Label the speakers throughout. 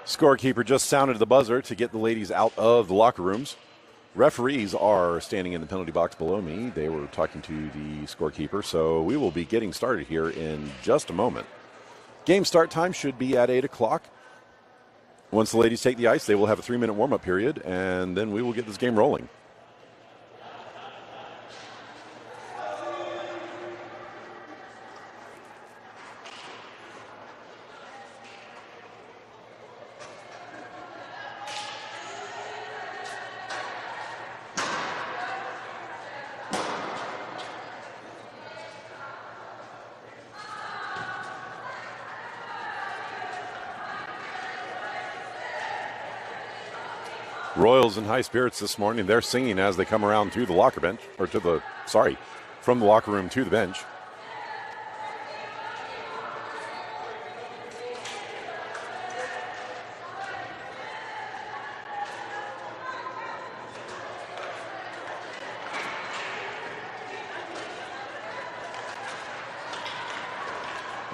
Speaker 1: Scorekeeper just sounded the buzzer to get the ladies out of the locker rooms. Referees are standing in the penalty box below me. They were talking to the scorekeeper, so we will be getting started here in just a moment. Game start time should be at 8 o'clock. Once the ladies take the ice, they will have a 3-minute warm-up period, and then we will get this game rolling. Royals in high spirits this morning. They're singing as they come around to the locker bench, or from the locker room to the bench.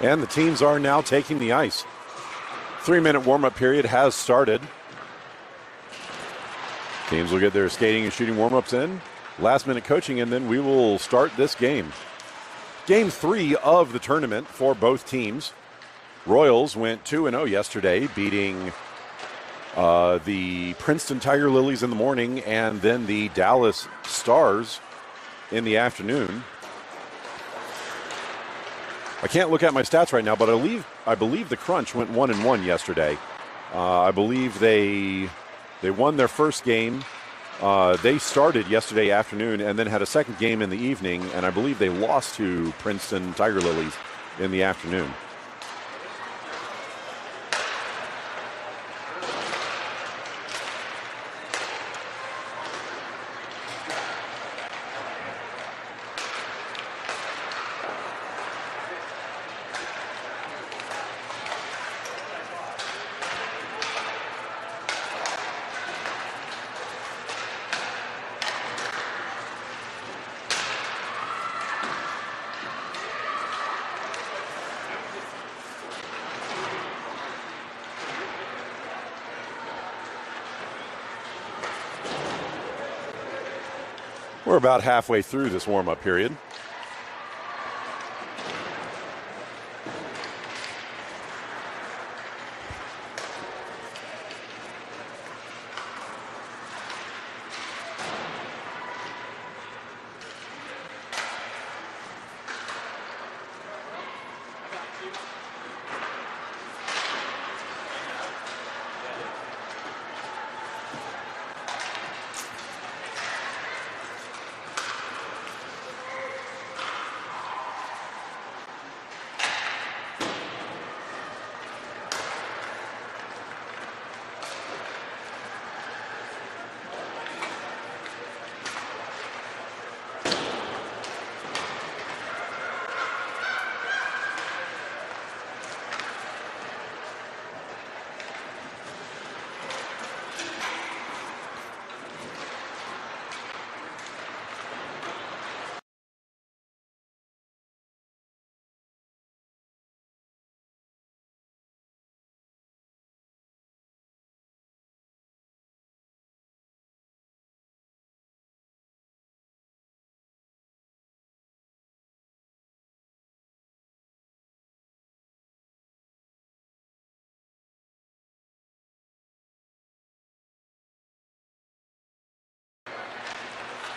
Speaker 1: And the teams are now taking the ice. 3-minute warm-up period has started. Teams will get their skating and shooting warm-ups in, last-minute coaching, and then we will start this game. Game 3 of the tournament for both teams. Royals went 2-0 yesterday, beating the Princeton Tiger Lilies in the morning and then the Dallas Stars in the afternoon. I can't look at my stats right now, but I believe the Crunch went 1-1 yesterday. I believe they won their first game. They started yesterday afternoon and then had a second game in the evening, and I believe they lost to Princeton Tiger Lilies in the afternoon. We're about halfway through this warm-up period.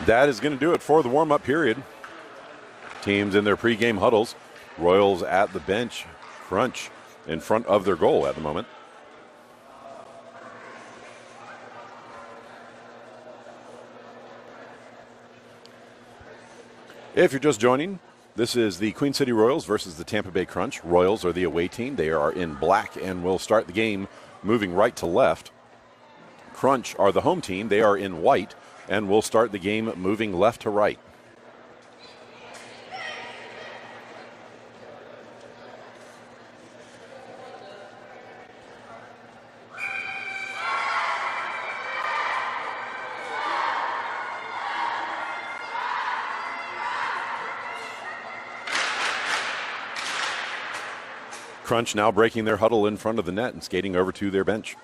Speaker 1: That is going to do it for the warm-up period. Teams in their pregame huddles. Royals at the bench. Crunch in front of their goal at the moment. If you're just joining, this is the Queen City Royals versus the Tampa Bay Crunch. Royals are the away team. They are in black and will start the game moving right to left. Crunch are the home team. They are in white and will start the game moving left to right. Crunch now breaking their huddle in front of the net and skating over to their bench.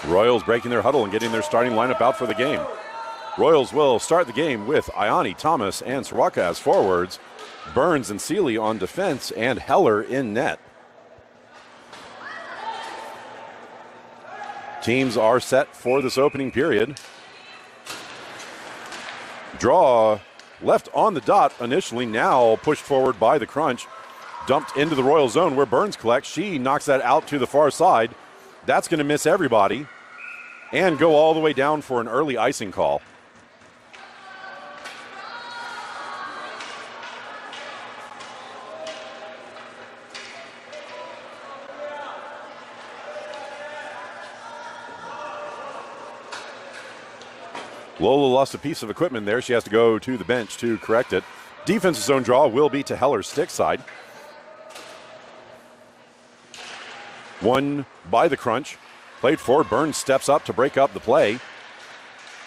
Speaker 1: Royals breaking their huddle and getting their starting lineup out for the game. Royals will start the game with Iani, Thomas, and Soroka as forwards, Burns and Seeley on defense, and Heller in net. Teams are set for this opening period. Draw left on the dot initially, now pushed forward by the Crunch. Dumped into the Royal zone where Burns collects. She knocks that out to the far side. That's going to miss everybody and go all the way down for an early icing call. Lola lost a piece of equipment there. She has to go to the bench to correct it. Defensive zone draw will be to Heller's stick side. One by the Crunch. Played forward. Burns steps up to break up the play.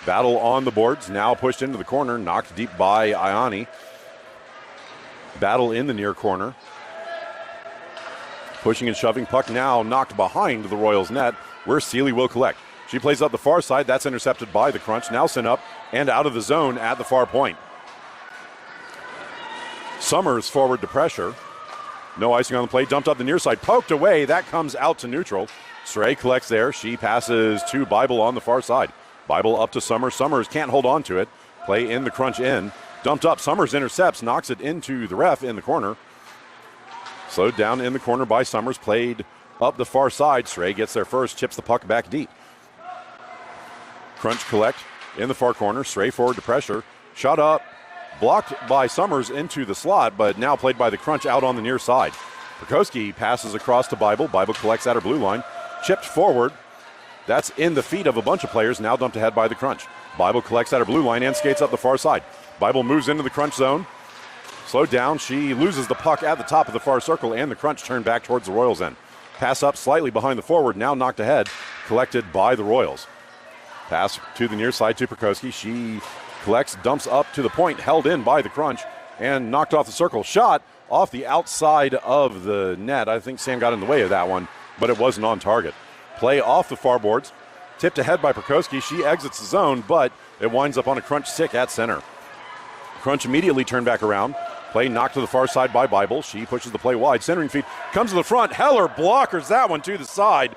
Speaker 1: Battle on the boards. Now pushed into the corner. Knocked deep by Iani. Battle in the near corner. Pushing and shoving. Puck now knocked behind the Royals net where Seeley will collect. She plays up the far side. That's intercepted by the Crunch. Now sent up and out of the zone at the far point. Summers forward to pressure. No icing on the play. Dumped up the near side. Poked away. That comes out to neutral. Stray collects there. She passes to Bible on the far side. Bible up to Summers. Summers can't hold on to it. Play in the Crunch in. Dumped up. Summers intercepts. Knocks it into the ref in the corner. Slowed down in the corner by Summers. Played up the far side. Stray gets there first. Chips the puck back deep. Crunch collect in the far corner. Stray forward to pressure. Shot up. Blocked by Summers into the slot, but now played by the Crunch out on the near side. Perkowski passes across to Bible. Bible collects at her blue line. Chipped forward. That's in the feet of a bunch of players. Now dumped ahead by the Crunch. Bible collects at her blue line and skates up the far side. Bible moves into the Crunch zone. Slowed down. She loses the puck at the top of the far circle, and the Crunch turn back towards the Royals end. Pass up slightly behind the forward. Now knocked ahead. Collected by the Royals. Pass to the near side to Perkowski. She collects, dumps up to the point, held in by the Crunch, and knocked off the circle. Shot off the outside of the net. I think Sam got in the way of that one, but it wasn't on target. Play off the far boards. Tipped ahead by Perkowski. She exits the zone, but it winds up on a Crunch stick at center. Crunch immediately turned back around. Play knocked to the far side by Bible. She pushes the play wide. Centering feed comes to the front. Heller blockers that one to the side.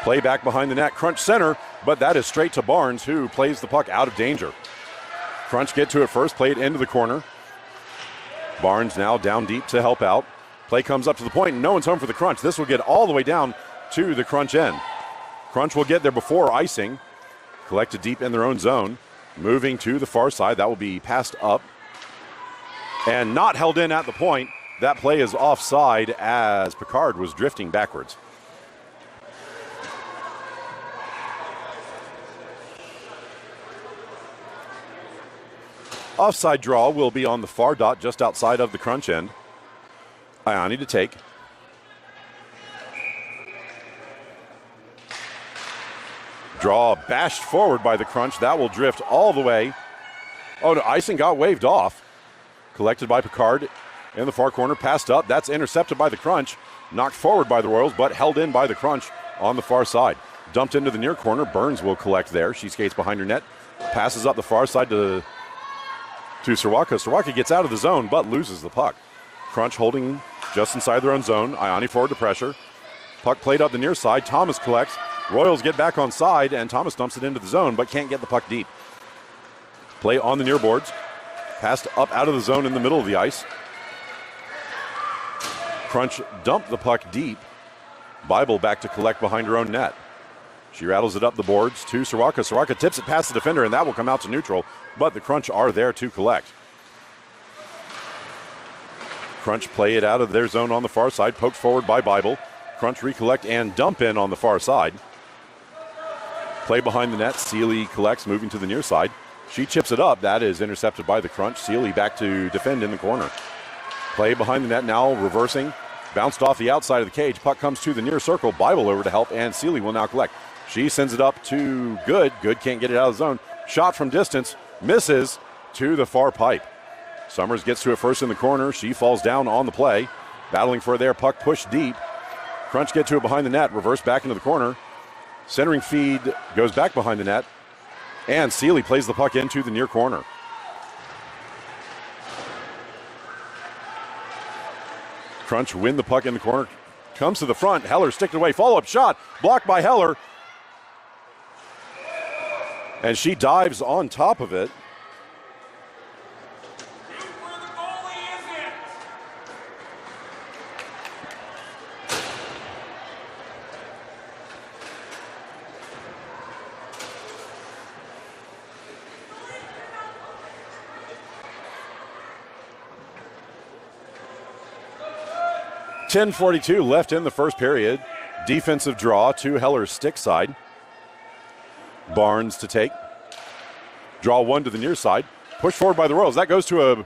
Speaker 1: Play back behind the net. Crunch center, but that is straight to Barnes, who plays the puck out of danger. Crunch get to it first. Play it into the corner. Barnes now down deep to help out. Play comes up to the point, and no one's home for the Crunch. This will get all the way down to the Crunch end. Crunch will get there before icing. Collected deep in their own zone. Moving to the far side. That will be passed up. And not held in at the point. That play is offside as Picard was drifting backwards. Offside draw will be on the far dot just outside of the Crunch end. Iani to take. Draw bashed forward by the Crunch. That will drift all the way. Oh, no, icing got waved off. Collected by Picard in the far corner. Passed up. That's intercepted by the Crunch. Knocked forward by the Royals, but held in by the Crunch on the far side. Dumped into the near corner. Burns will collect there. She skates behind her net. Passes up the far side to Soroka. Soroka gets out of the zone, but loses the puck. Crunch holding just inside their own zone. Iani forward to pressure. Puck played up the near side. Thomas collects. Royals get back on side, and Thomas dumps it into the zone, but can't get the puck deep. Play on the near boards. Passed up out of the zone in the middle of the ice. Crunch dumped the puck deep. Bible back to collect behind her own net. She rattles it up the boards to Soroka. Soroka tips it past the defender, and that will come out to neutral, but the Crunch are there to collect. Crunch play it out of their zone on the far side, poked forward by Bible. Crunch recollect and dump in on the far side. Play behind the net. Seeley collects, moving to the near side. She chips it up. That is intercepted by the Crunch. Seeley back to defend in the corner. Play behind the net now, reversing. Bounced off the outside of the cage. Puck comes to the near circle. Bible over to help, and Seeley will now collect. She sends it up to Good. Good can't get it out of the zone. Shot from distance. Misses. to the far pipe. Summers gets to it first in the corner. She falls down on the play. Battling for it there, puck pushed deep. Crunch get to it behind the net, reverse back into the corner. Centering feed goes back behind the net. And Seeley plays the puck into the near corner. Crunch win the puck in the corner. Comes to the front. Heller sticked away. Follow-up shot. Blocked by Heller. And she dives on top of it.
Speaker 2: Where the goalie is it?
Speaker 1: 10:42 left in the first period. Defensive draw to Heller's stick side. Barnes to take. Draw one to the near side. Push forward by the Royals. That goes to a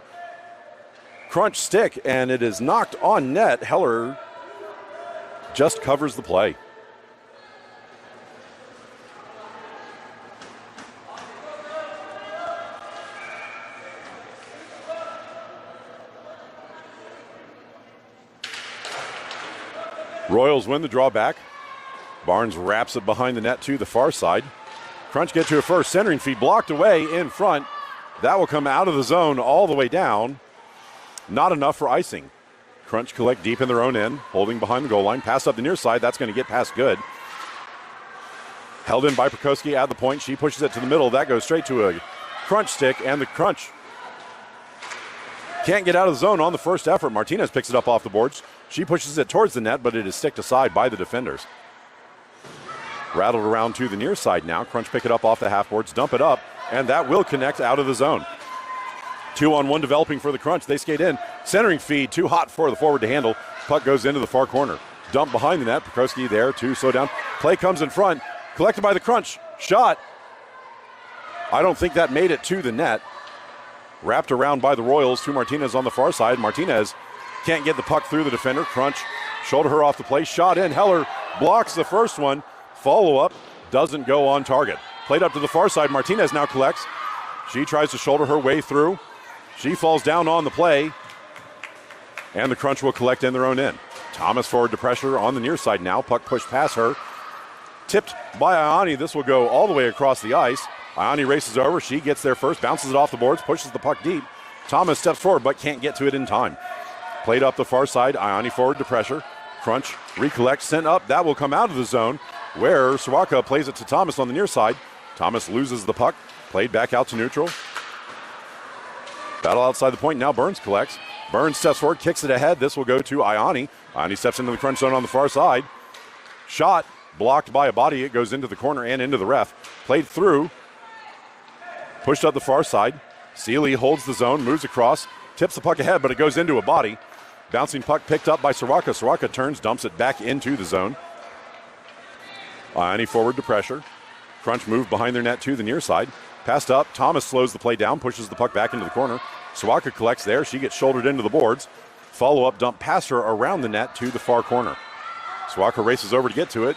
Speaker 1: Crunch stick, and it is knocked on net. Heller just covers the play. Royals win the draw back. Barnes wraps it behind the net to the far side. Crunch get to a first. Centering feed blocked away in front. That will come out of the zone all the way down. Not enough for icing. Crunch collect deep in their own end, holding behind the goal line. Pass up the near side. That's going to get past good. Held in by Prokowski at the point. She pushes it to the middle. That goes straight to a Crunch stick, and the Crunch can't get out of the zone on the first effort. Martinez picks it up off the boards. She pushes it towards the net, but it is sticked aside by the defenders. Rattled around to the near side now. Crunch pick it up off the half boards, dump it up, and that will connect out of the zone. 2-on-1 developing for the Crunch. They skate in. Centering feed, too hot for the forward to handle. Puck goes into the far corner. Dump behind the net. Prokowski there to slow down. Play comes in front. Collected by the Crunch. Shot. I don't think that made it to the net. Wrapped around by the Royals to Martinez on the far side. Martinez can't get the puck through the defender. Crunch shoulder her off the play. Shot in. Heller blocks the first one. Follow-up doesn't go on target. Played up to the far side. Martinez now collects. She tries to shoulder her way through. She falls down on the play. And the Crunch will collect in their own end. Thomas forward to pressure on the near side now. Puck pushed past her. Tipped by Iani. This will go all the way across the ice. Iani races over. She gets there first. Bounces it off the boards. Pushes the puck deep. Thomas steps forward but can't get to it in time. Played up the far side. Iani forward to pressure. Crunch recollects. Sent up. That will come out of the zone where Soroka plays it to Thomas on the near side. Thomas loses the puck. Played back out to neutral. Battle outside the point. Now Burns collects. Burns steps forward, kicks it ahead. This will go to Iani. Iani steps into the Crunch zone on the far side. Shot blocked by a body. It goes into the corner and into the ref. Played through. Pushed up the far side. Seeley holds the zone, moves across, tips the puck ahead, but it goes into a body. Bouncing puck picked up by Soroka. Soroka turns, dumps it back into the zone. Iani forward to pressure. Crunch move behind their net to the near side. Passed up. Thomas slows the play down, pushes the puck back into the corner. Soroka collects there. She gets shouldered into the boards. Follow-up dump past her around the net to the far corner. Soroka races over to get to it.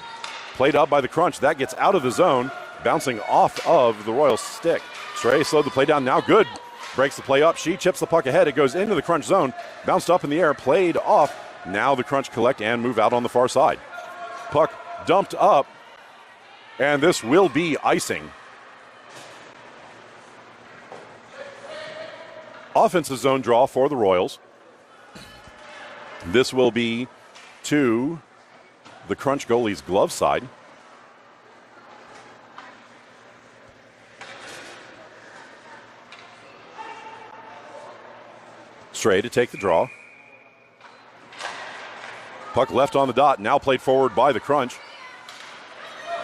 Speaker 1: Played up by the Crunch. That gets out of the zone, bouncing off of the Royals stick. Stray slowed the play down. Now good. Breaks the play up. She chips the puck ahead. It goes into the Crunch zone. Bounced up in the air. Played off. Now the Crunch collect and move out on the far side. Puck dumped up. And this will be icing. Offensive zone draw for the Royals. This will be to the Crunch goalie's glove side. Stray to take the draw. Puck left on the dot, now played forward by the Crunch.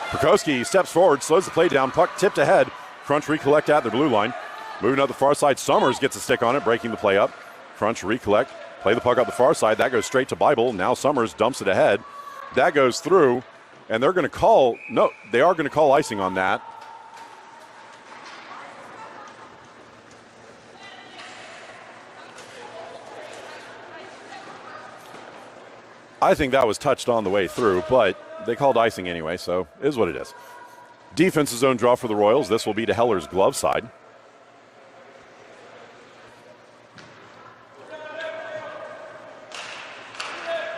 Speaker 1: Prokowski steps forward, slows the play down, puck tipped ahead. Crunch recollect at the blue line. Moving up the far side, Summers gets a stick on it, breaking the play up. Crunch recollect, play the puck up the far side. That goes straight to Bible. Now Summers dumps it ahead. That goes through, and they're going to call, no, they are going to call icing on that. I think that was touched on the way through, but they called icing anyway, so it is what it is. Defensive zone draw for the Royals. This will be to Heller's glove side.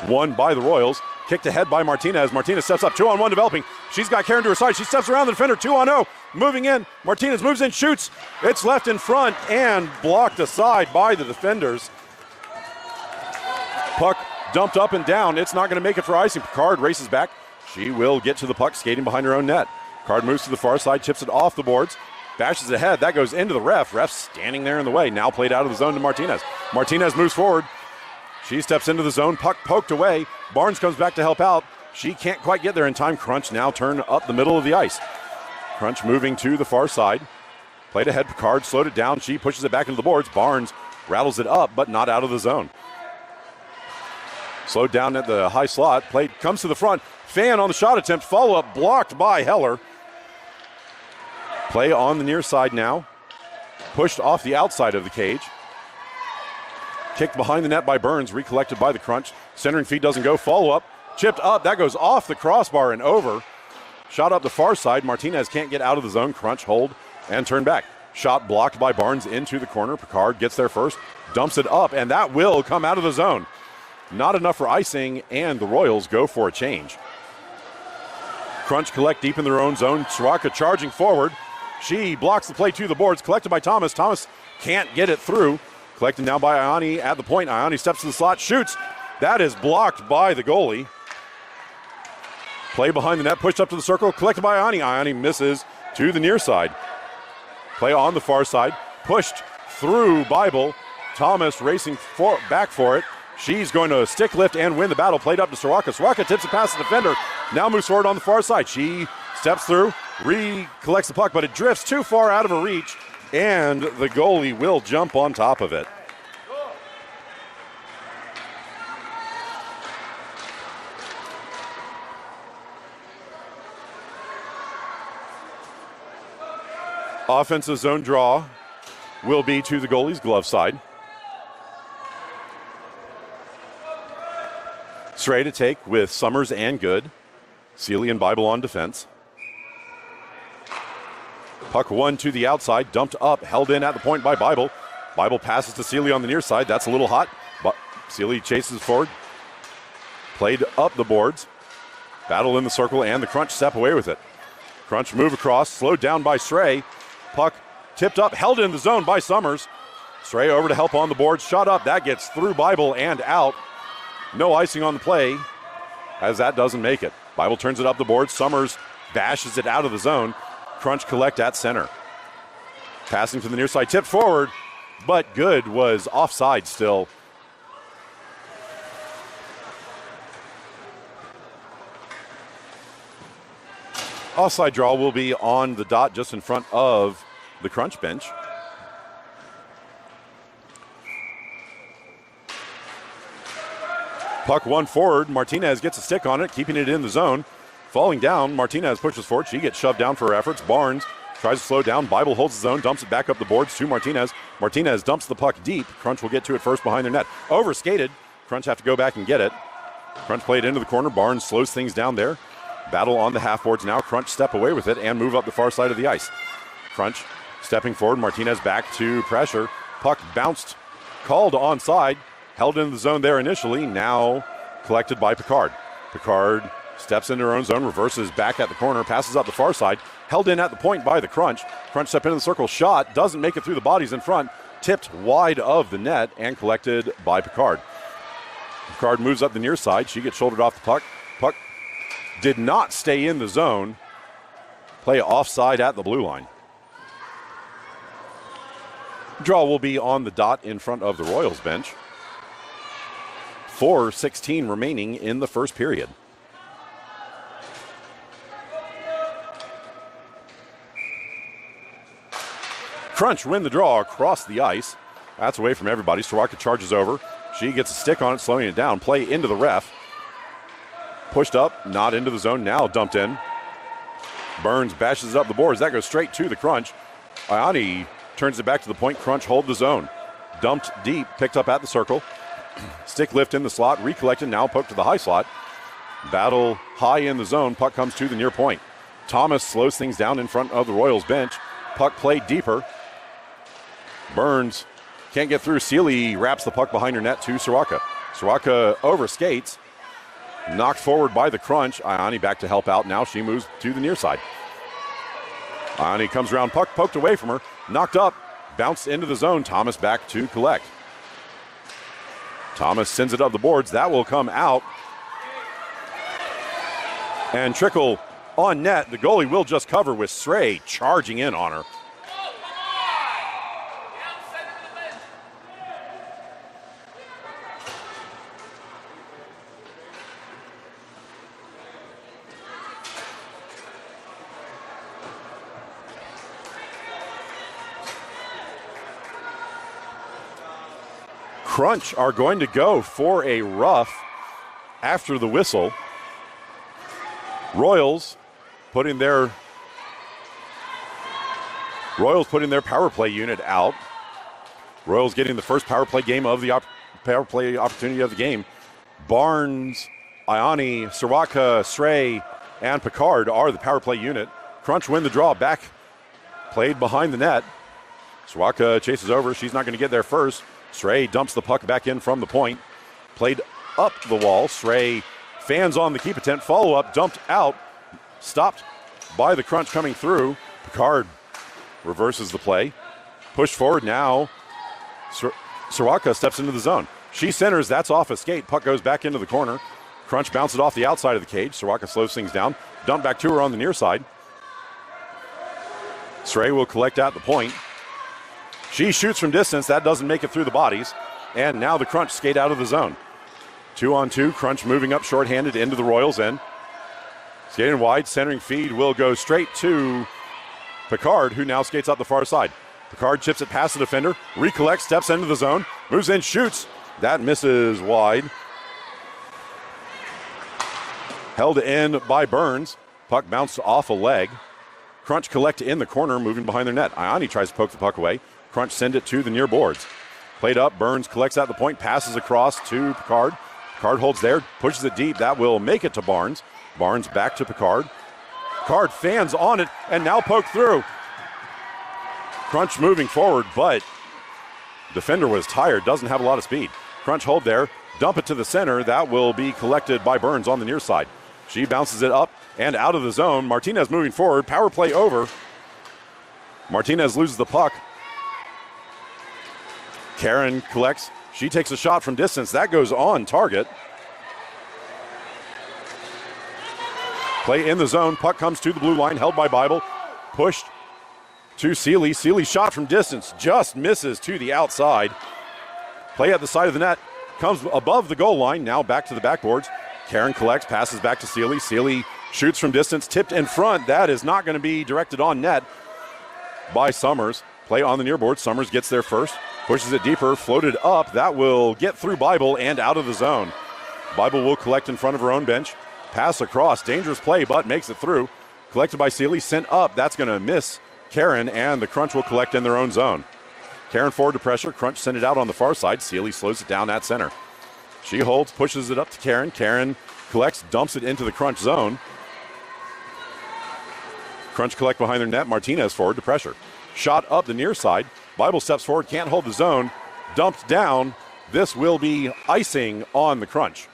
Speaker 1: Won by the Royals. Kicked ahead by Martinez. Martinez steps up, 2-on-1 developing. She's got Karen to her side. She steps around the defender, 2-on-0. Moving in. Martinez moves in, shoots. It's left in front and blocked aside by the defenders. Puck dumped up and down. It's not going to make it for icing. Picard races back. She will get to the puck, skating behind her own net. Picard moves to the far side, chips it off the boards. Bashes ahead. That goes into the ref. Ref standing there in the way. Now played out of the zone to Martinez. Martinez moves forward. She steps into the zone. Puck poked away. Barnes comes back to help out. She can't quite get there in time. Crunch now turn up the middle of the ice. Crunch moving to the far side. Played ahead. Picard slowed it down. She pushes it back into the boards. Barnes rattles it up, but not out of the zone. Slowed down at the high slot. Played comes to the front. Fan on the shot attempt. Follow-up blocked by Heller. Play on the near side now. Pushed off the outside of the cage. Kicked behind the net by Burns, recollected by the Crunch. Centering feed doesn't go. Follow-up, chipped up. That goes off the crossbar and over. Shot up the far side. Martinez can't get out of the zone. Crunch, hold, and turn back. Shot blocked by Barnes into the corner. Picard gets there first, dumps it up, and that will come out of the zone. Not enough for icing, and the Royals go for a change. Crunch collect deep in their own zone. Soroka charging forward. She blocks the play to the boards, collected by Thomas. Thomas can't get it through. Collected now by Iani at the point. Iani steps to the slot, shoots. That is blocked by the goalie. Play behind the net, pushed up to the circle, collected by Iani. Iani misses to the near side. Play on the far side, pushed through Bible. Thomas racing back for it. She's going to stick lift and win the battle. Played up to Soroka. Soroka tips it past the defender. Now moves forward on the far side. She steps through, recollects the puck, but it drifts too far out of her reach. And the goalie will jump on top of it. Offensive zone draw will be to the goalie's glove side. Stray to take with Summers and Good. Sealy and Bible on defense. Puck one to the outside, dumped up, held in at the point by Bible. Bible passes to Sealy on the near side. That's a little hot, but Sealy chases forward. Played up the boards. Battle in the circle, and the Crunch step away with it. Crunch move across, slowed down by Stray. Puck tipped up, held in the zone by Summers. Stray over to help on the boards. Shot up, that gets through Bible and out. No icing on the play, as that doesn't make it. Bible turns it up the board. Summers bashes it out of the zone. Crunch collect at center. Passing to the near side, tipped forward, but Good was offside still. Offside draw will be on the dot just in front of the Crunch bench. Puck one forward. Martinez gets a stick on it, keeping it in the zone. Falling down, Martinez pushes forward. She gets shoved down for her efforts. Barnes tries to slow down. Bible holds the zone, dumps it back up the boards to Martinez. Martinez dumps the puck deep. Crunch will get to it first behind their net. Overskated. Crunch have to go back and get it. Crunch played into the corner. Barnes slows things down there. Battle on the half boards now. Crunch step away with it and move up the far side of the ice. Crunch stepping forward. Martinez back to pressure. Puck bounced, called onside. Held into the zone there initially. Now collected by Picard. Picard steps into her own zone, reverses back at the corner, passes up the far side, held in at the point by the Crunch. Crunch step into the circle, shot, doesn't make it through the bodies in front, tipped wide of the net and collected by Picard. Picard moves up the near side. She gets shouldered off the puck. Puck did not stay in the zone. Play offside at the blue line. Draw will be on the dot in front of the Royals bench. 4:16 remaining in the first period. Crunch win the draw across the ice. That's away from everybody. Soroka charges over. She gets a stick on it, slowing it down. Play into the ref. Pushed up, not into the zone, now dumped in. Burns bashes up the boards. That goes straight to the Crunch. Iani turns it back to the point. Crunch hold the zone. Dumped deep, picked up at the circle. Stick lift in the slot, recollected, now poked to the high slot. Battle high in the zone. Puck comes to the near point. Thomas slows things down in front of the Royals bench. Puck played deeper. Burns can't get through. Sealy wraps the puck behind her net to Soroka. Soroka overskates, Knocked forward by the Crunch. Ioni back to help out. Now she moves to the near side. Ioni comes around, puck poked away from her. Knocked up, bounced into the zone. Thomas back to collect. Thomas sends it up the boards. That will come out. And trickle on net. The goalie will just cover with Sray charging in on her. Crunch are going to go for a rough after the whistle. Royals putting their power play unit out. Royals getting the first power play game of the power play opportunity of the game. Barnes, Ioni, Sirwaka, Sray, and Picard are the power play unit. Crunch win the draw back, played behind the net. Sirwaka chases over. She's not going to get there first. Sray dumps the puck back in from the point. Played up the wall. Sray fans on the keep attempt. Follow up, dumped out. Stopped by the Crunch coming through. Picard reverses the play. Push forward now. Sirwaka steps into the zone. She centers. That's off a skate. Puck goes back into the corner. Crunch bounces off the outside of the cage. Sirwaka slows things down. Dump back to her on the near side. Sray will collect at the point. She shoots from distance. That doesn't make it through the bodies. And now the Crunch skate out of the zone. 2-on-2. Crunch moving up shorthanded into the Royals' end. Skating wide. Centering feed will go straight to Picard, who now skates out the far side. Picard chips it past the defender. Recollects. Steps into the zone. Moves in. Shoots. That misses wide. Held in by Burns. Puck bounced off a leg. Crunch collect in the corner, moving behind their net. Ioni tries to poke the puck away. Crunch send it to the near boards. Played up, Burns collects at the point, passes across to Picard. Picard holds there, pushes it deep. That will make it to Barnes. Barnes back to Picard. Picard fans on it and now poked through. Crunch moving forward, but defender was tired, doesn't have a lot of speed. Crunch hold there, dump it to the center. That will be collected by Burns on the near side. She bounces it up and out of the zone. Martinez moving forward, power play over. Martinez loses the puck. Karen collects. She takes a shot from distance. That goes on target. Play in the zone. Puck comes to the blue line, held by Bible. Pushed to Seeley. Seeley shot from distance. Just misses to the outside. Play at the side of the net. Comes above the goal line. Now back to the backboards. Karen collects. Passes back to Seeley. Seeley shoots from distance. Tipped in front. That is not going to be directed on net by Summers. Play on the near board. Summers gets there first. Pushes it deeper, floated up. That will get through Bible and out of the zone. Bible will collect in front of her own bench. Pass across, dangerous play, but makes it through. Collected by Seeley, sent up. That's going to miss Karen, and the Crunch will collect in their own zone. Karen forward to pressure. Crunch sent it out on the far side. Seeley slows it down at center. She holds, pushes it up to Karen. Karen collects, dumps it into the Crunch zone. Crunch collect behind their net. Martinez forward to pressure. Shot up the near side. Bible steps forward, can't hold the zone. Dumped down. This will be icing on the Crunch.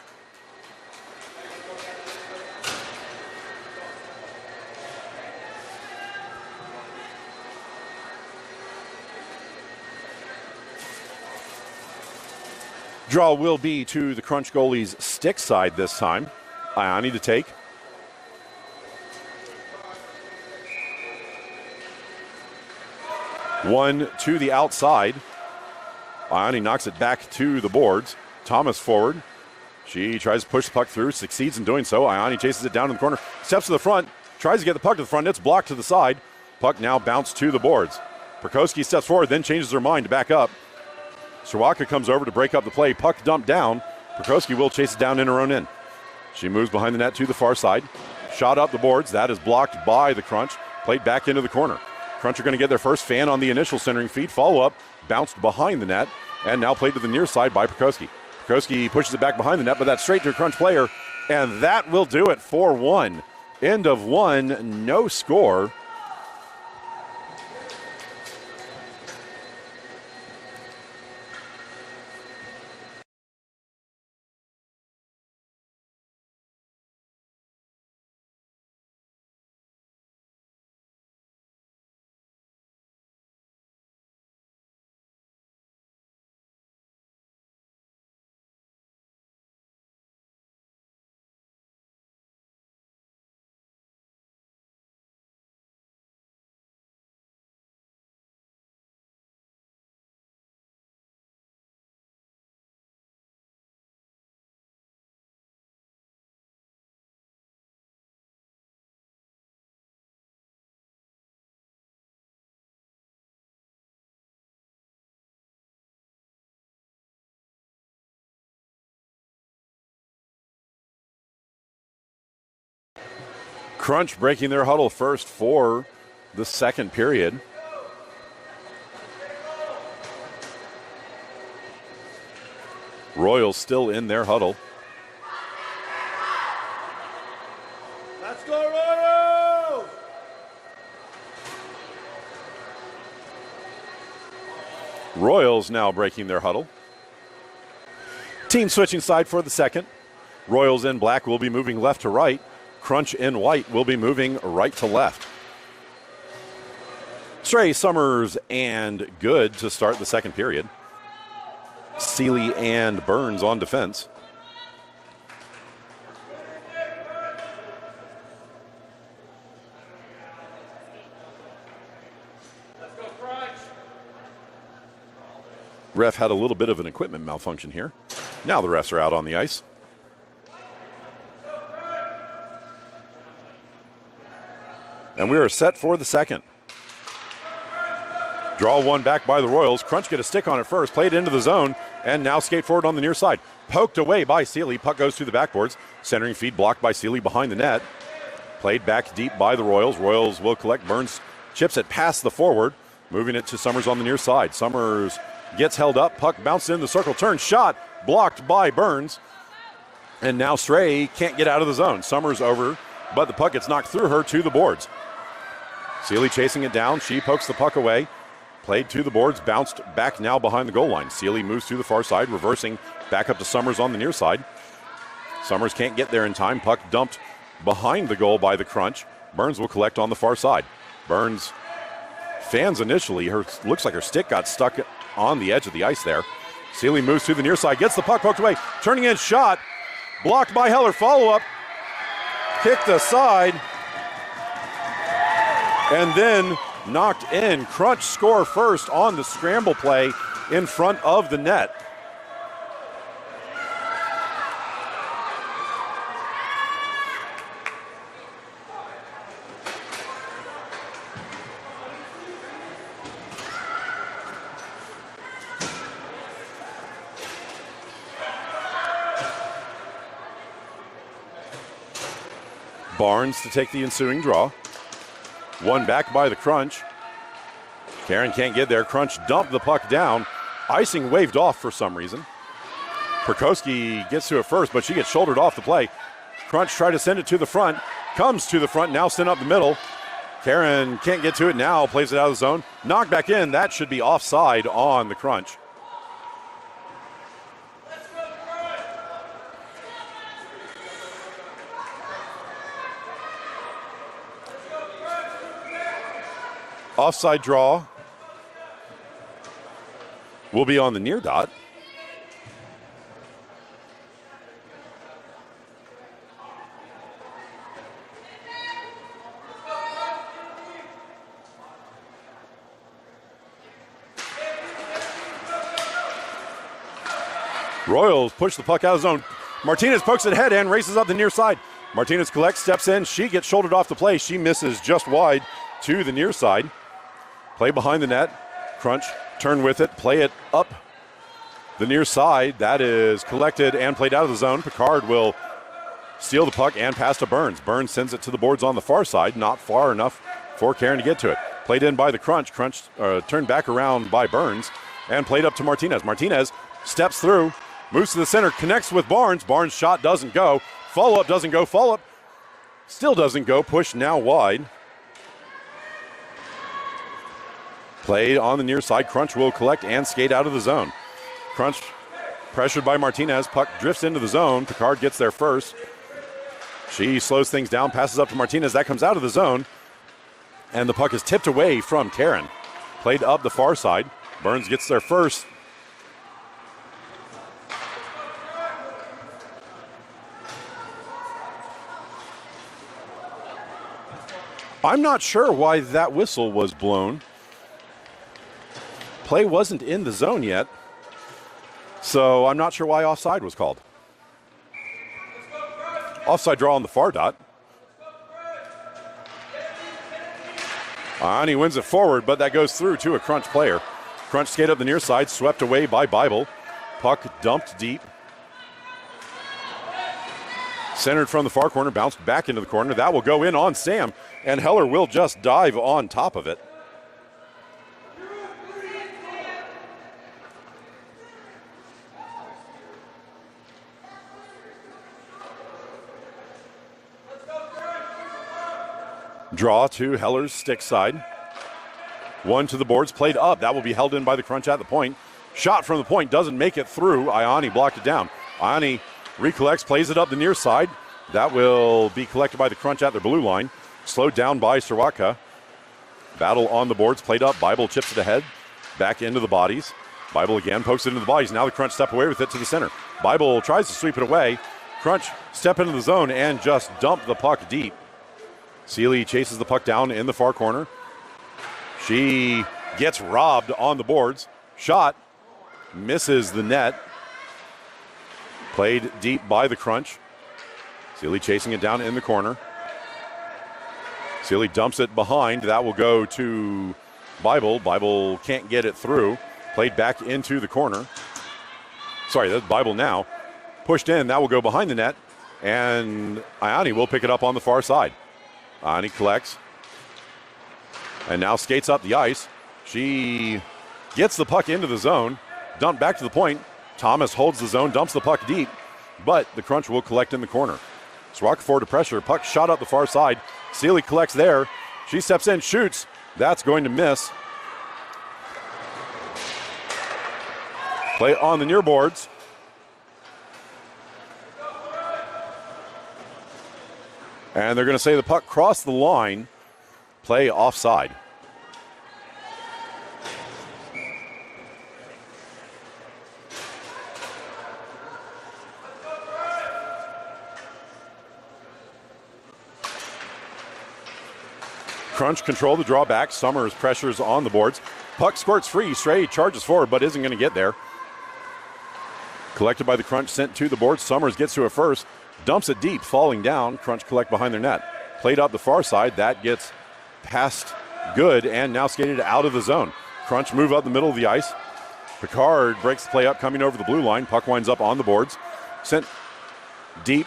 Speaker 1: Draw will be to the Crunch goalie's stick side this time. Ioni to take. One to the outside. Ioni knocks it back to the boards. Thomas forward. She tries to push the puck through, succeeds in doing so. Ioni chases it down in the corner, steps to the front, tries to get the puck to the front. It's blocked to the side. Puck now bounced to the boards. Perkowski steps forward, then changes her mind to back up. Sirwaka comes over to break up the play. Puck dumped down. Perkowski will chase it down in her own end. She moves behind the net to the far side. Shot up the boards. That is blocked by the Crunch. Played back into the corner. Crunch are going to get their first fan on the initial centering feed. Follow-up, bounced behind the net, and now played to the near side by Perkowski. Perkowski pushes it back behind the net, but that's straight to a Crunch player, and that will do it for one. End of one, no score. Crunch breaking their huddle first for the second period. Royals still in their huddle.
Speaker 3: Let's go, Royals!
Speaker 1: Royals now breaking their huddle. Team switching side for the second. Royals in black will be moving left to right. Crunch in white will be moving right to left. Stray, Summers, and Good to start the second period. Seeley and Burns on defense.
Speaker 2: Let's go, Crunch.
Speaker 1: Ref had a little bit of an equipment malfunction here. Now the refs are out on the ice. And we are set for the second. Draw one back by the Royals. Crunch get a stick on it first, played into the zone, and now skate forward on the near side. Poked away by Seeley. Puck goes through the backboards. Centering feed blocked by Seeley behind the net. Played back deep by the Royals. Royals will collect. Burns chips it past the forward, moving it to Summers on the near side. Summers gets held up. Puck bounced in the circle. Turn shot blocked by Burns. And now Stray can't get out of the zone. Summers over, but the puck gets knocked through her to the boards. Seeley chasing it down. She pokes the puck away. Played to the boards, bounced back now behind the goal line. Seeley moves to the far side, reversing back up to Summers on the near side. Summers can't get there in time. Puck dumped behind the goal by the Crunch. Burns will collect on the far side. Burns fans initially. Looks like her stick got stuck on the edge of the ice there. Seeley moves to the near side, gets the puck poked away. Turning in shot, blocked by Heller. Follow-up, kicked aside, and then knocked in. Crunch score first on the scramble play in front of the net. Barnes to take the ensuing draw. One back by the Crunch. Karen can't get there. Crunch dumped the puck down. Icing waved off for some reason. Perkowski gets to it first, but she gets shouldered off the play. Crunch tried to send it to the front. Comes to the front, now sent up the middle. Karen can't get to it now, plays it out of the zone. Knocked back in. That should be offside on the Crunch. Offside draw will be on the near dot. Royals push the puck out of the zone. Martinez pokes it head and races up the near side. Martinez collects, steps in. She gets shouldered off the play. She misses just wide to the near side. Play behind the net. Crunch, turn with it, play it up the near side. That is collected and played out of the zone. Picard will steal the puck and pass to Burns. Burns sends it to the boards on the far side, not far enough for Karen to get to it. Played in by the Crunch. Crunch turned back around by Burns and played up to Martinez. Martinez steps through, moves to the center, connects with Barnes. Barnes' shot doesn't go. Follow-up doesn't go. Follow-up still doesn't go. Push now wide. Play on the near side. Crunch will collect and skate out of the zone. Crunch pressured by Martinez. Puck drifts into the zone. Picard gets there first. She slows things down, passes up to Martinez. That comes out of the zone. And the puck is tipped away from Karen. Played up the far side. Burns gets there first. I'm not sure why that whistle was blown. Play wasn't in the zone yet, so I'm not sure why offside was called. Offside draw on the far dot. And he wins it forward, but that goes through to a Crunch player. Crunch skate up the near side, swept away by Bible. Puck dumped deep. Centered from the far corner, bounced back into the corner. That will go in on Sam, and Heller will just dive on top of it. Draw to Heller's stick side. One to the boards, played up. That will be held in by the Crunch at the point. Shot from the point, doesn't make it through. Iani blocked it down. Iani recollects, plays it up the near side. That will be collected by the Crunch at their blue line. Slowed down by Soraka. Battle on the boards, played up. Bible chips it ahead. Back into the bodies. Bible again pokes it into the bodies. Now the Crunch step away with it to the center. Bible tries to sweep it away. Crunch step into the zone and just dump the puck deep. Sealy chases the puck down in the far corner. She gets robbed on the boards. Shot misses the net. Played deep by the Crunch. Sealy chasing it down in the corner. Sealy dumps it behind. That will go to Bible. Bible can't get it through. Played back into the corner. Sorry, that's Bible now. Pushed in. That will go behind the net. And Iani will pick it up on the far side. Iani collects. And now skates up the ice. She gets the puck into the zone. Dumped back to the point. Thomas holds the zone, dumps the puck deep. But the Crunch will collect in the corner. Soraka forward to pressure. Puck shot up the far side. Sealy collects there. She steps in, shoots. That's going to miss. Play on the near boards. And they're going to say the puck crossed the line. Play offside. Crunch control the drawback. Summers pressures on the boards. Puck squirts free. Stray charges forward but isn't going to get there. Collected by the Crunch, sent to the boards. Summers gets to it first. Dumps it deep, falling down. Crunch collect behind their net. Played up the far side. That gets past good and now skated out of the zone. Crunch move up the middle of the ice. Picard breaks the play up, coming over the blue line. Puck winds up on the boards. Sent deep.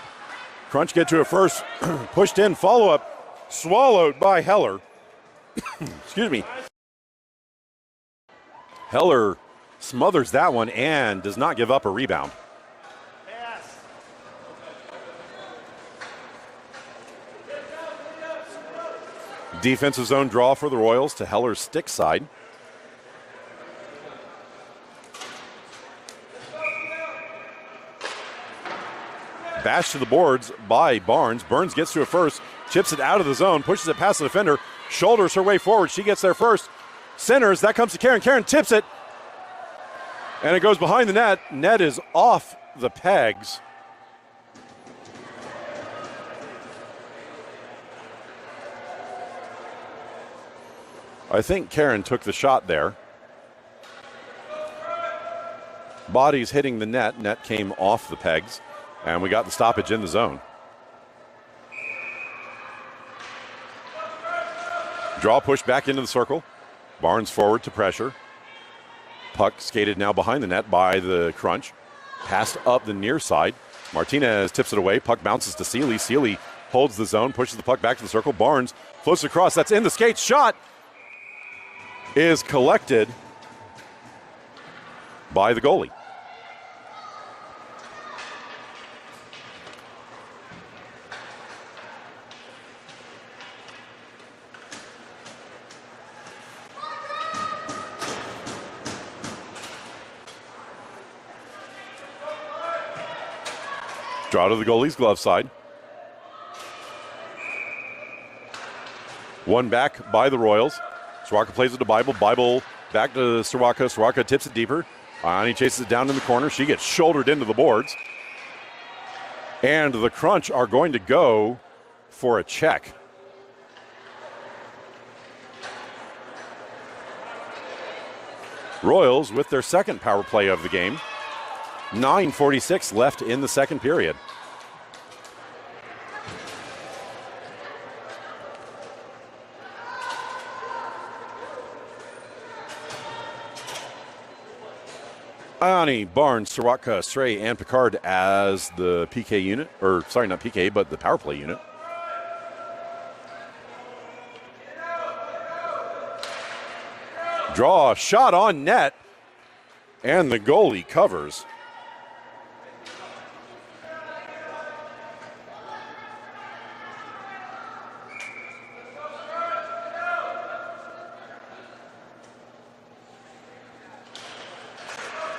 Speaker 1: Crunch get to it first. Pushed in, follow-up. Swallowed by Heller. Excuse me. Heller smothers that one and does not give up a rebound. Defensive zone draw for the Royals to Heller's stick side. Bash to the boards by Barnes. Burns gets to it first, chips it out of the zone, pushes it past the defender, shoulders her way forward. She gets there first. Centers, that comes to Karen. Karen tips it, and it goes behind the net. Net is off the pegs. I think Karen took the shot there. Bodies hitting the net. Net came off the pegs, and we got the stoppage in the zone. Draw push back into the circle. Barnes forward to pressure. Puck skated now behind the net by the Crunch. Passed up the near side. Martinez tips it away. Puck bounces to Sealy. Sealy holds the zone, pushes the puck back to the circle. Barnes floats across. That's in the skates. Shot is collected by the goalie. Draw to the goalie's glove side. One back by the Royals. Soraka plays it to Bible. Bible back to Soraka. Soraka tips it deeper. Iani chases it down in the corner. She gets shouldered into the boards. And the Crunch are going to go for a check. Royals with their second power play of the game. 9:46 left in the second period. Ioni, Barnes, Soroka, Stray, and Picard as the PK unit. Or, sorry, not PK, but the power play unit. Draw, shot on net. And the goalie covers.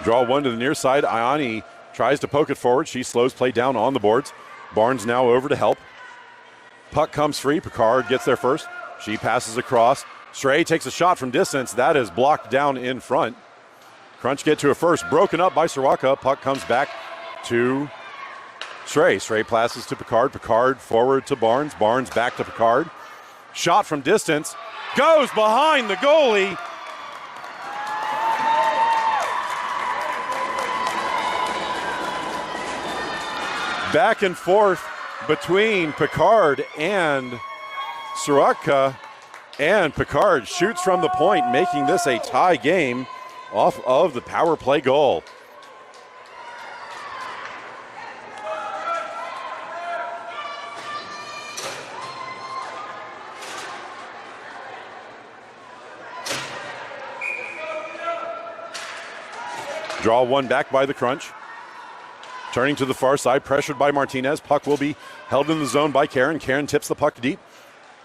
Speaker 1: Draw one to the near side. Ioni tries to poke it forward. She slows play down on the boards. Barnes now over to help. Puck comes free. Picard gets there first. She passes across. Stray takes a shot from distance. That is blocked down in front. Crunch get to a first. Broken up by Soroka. Puck comes back to Stray. Stray passes to Picard. Picard forward to Barnes. Barnes back to Picard. Shot from distance. Goes behind the goalie. Back and forth between Picard and Soroka, and Picard shoots from the point, making this a tie game off of the power play goal. Draw one back by the Crunch. Turning to the far side, pressured by Martinez. Puck will be held in the zone by Karen. Karen tips the puck deep.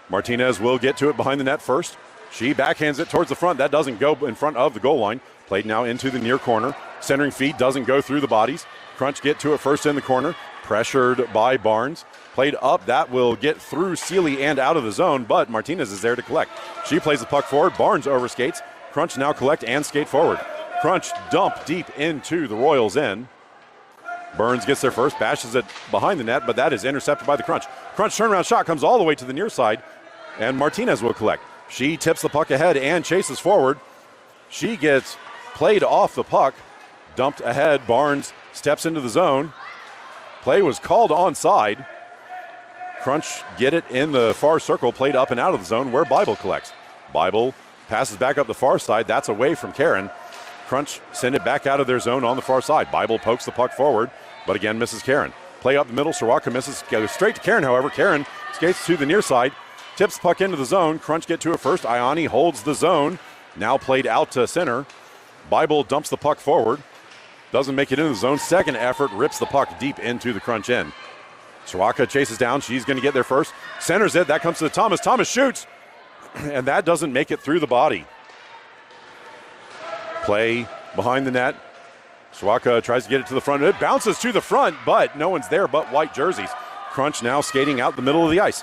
Speaker 1: Martinez will get to it behind the net first. She backhands it towards the front. That doesn't go in front of the goal line. Played now into the near corner. Centering feed doesn't go through the bodies. Crunch get to it first in the corner. Pressured by Barnes. Played up. That will get through Seeley and out of the zone, but Martinez is there to collect. She plays the puck forward. Barnes overskates. Crunch now collect and skate forward. Crunch dump deep into the Royals' end. Burns gets there first, bashes it behind the net, but that is intercepted by the Crunch. Crunch turnaround shot comes all the way to the near side, and Martinez will collect. She tips the puck ahead and chases forward. She gets played off the puck, dumped ahead. Barnes steps into the zone. Play was called onside. Crunch get it in the far circle, played up and out of the zone where Bible collects. Bible passes back up the far side. That's away from Karen. Crunch send it back out of their zone on the far side. Bible pokes the puck forward, but again misses Karen. Play up the middle. Soroka misses. Goes straight to Karen, however. Karen skates to the near side. Tips the puck into the zone. Crunch get to it first. Ioni holds the zone. Now played out to center. Bible dumps the puck forward. Doesn't make it into the zone. Second effort. Rips the puck deep into the Crunch end. Soroka chases down. She's going to get there first. Centers it. That comes to Thomas. Thomas shoots. And that doesn't make it through the body. Play behind the net. Soroka tries to get it to the front. It bounces to the front, but no one's there but white jerseys. Crunch now skating out the middle of the ice.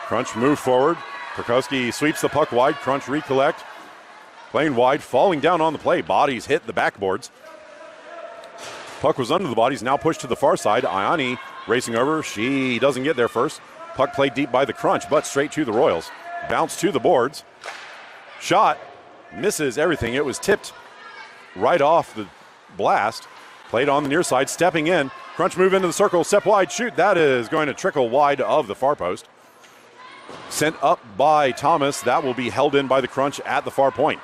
Speaker 1: Crunch move forward. Perkowski sweeps the puck wide. Crunch recollect. Playing wide, falling down on the play. Bodies hit the backboards. Puck was under the bodies, now pushed to the far side. Ioni racing over. She doesn't get there first. Puck played deep by the Crunch, but straight to the Royals. Bounce to the boards. Shot. Misses everything. It was tipped right off the blast. Played on the near side, stepping in. Crunch move into the circle, step wide, shoot. That is going to trickle wide of the far post. Sent up by Thomas. That will be held in by the Crunch at the far point.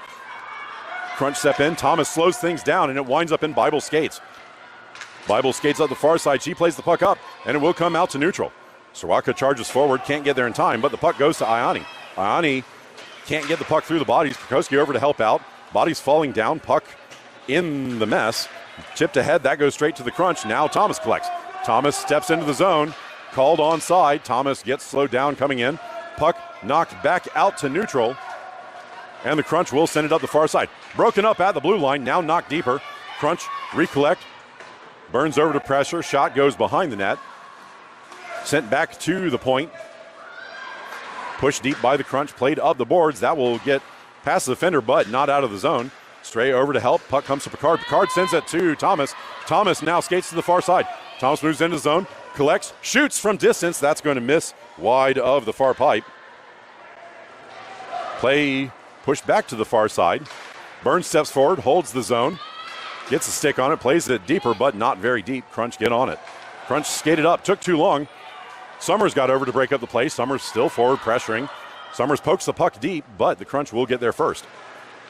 Speaker 1: Crunch step in. Thomas slows things down, and it winds up in Bible skates. Bible skates up the far side. She plays the puck up, and it will come out to neutral. Soroka charges forward, can't get there in time, but the puck goes to Ioni. Ioni can't get the puck through the bodies. Perkowski over to help out. Bodies falling down. Puck in the mess. Chipped ahead. That goes straight to the Crunch. Now Thomas collects. Thomas steps into the zone. Called onside. Thomas gets slowed down coming in. Puck knocked back out to neutral. And the Crunch will send it up the far side. Broken up at the blue line. Now knocked deeper. Crunch recollect. Burns over to pressure. Shot goes behind the net. Sent back to the point. Pushed deep by the Crunch. Played up the boards. That will get past the defender, but not out of the zone. Stray over to help. Puck comes to Picard. Picard sends it to Thomas. Thomas now skates to the far side. Thomas moves into the zone. Collects. Shoots from distance. That's going to miss wide of the far pipe. Play pushed back to the far side. Burns steps forward. Holds the zone. Gets a stick on it. Plays it deeper, but not very deep. Crunch get on it. Crunch skated up. Took too long. Summers got over to break up the play. Summers still forward pressuring. Summers pokes the puck deep, but the Crunch will get there first.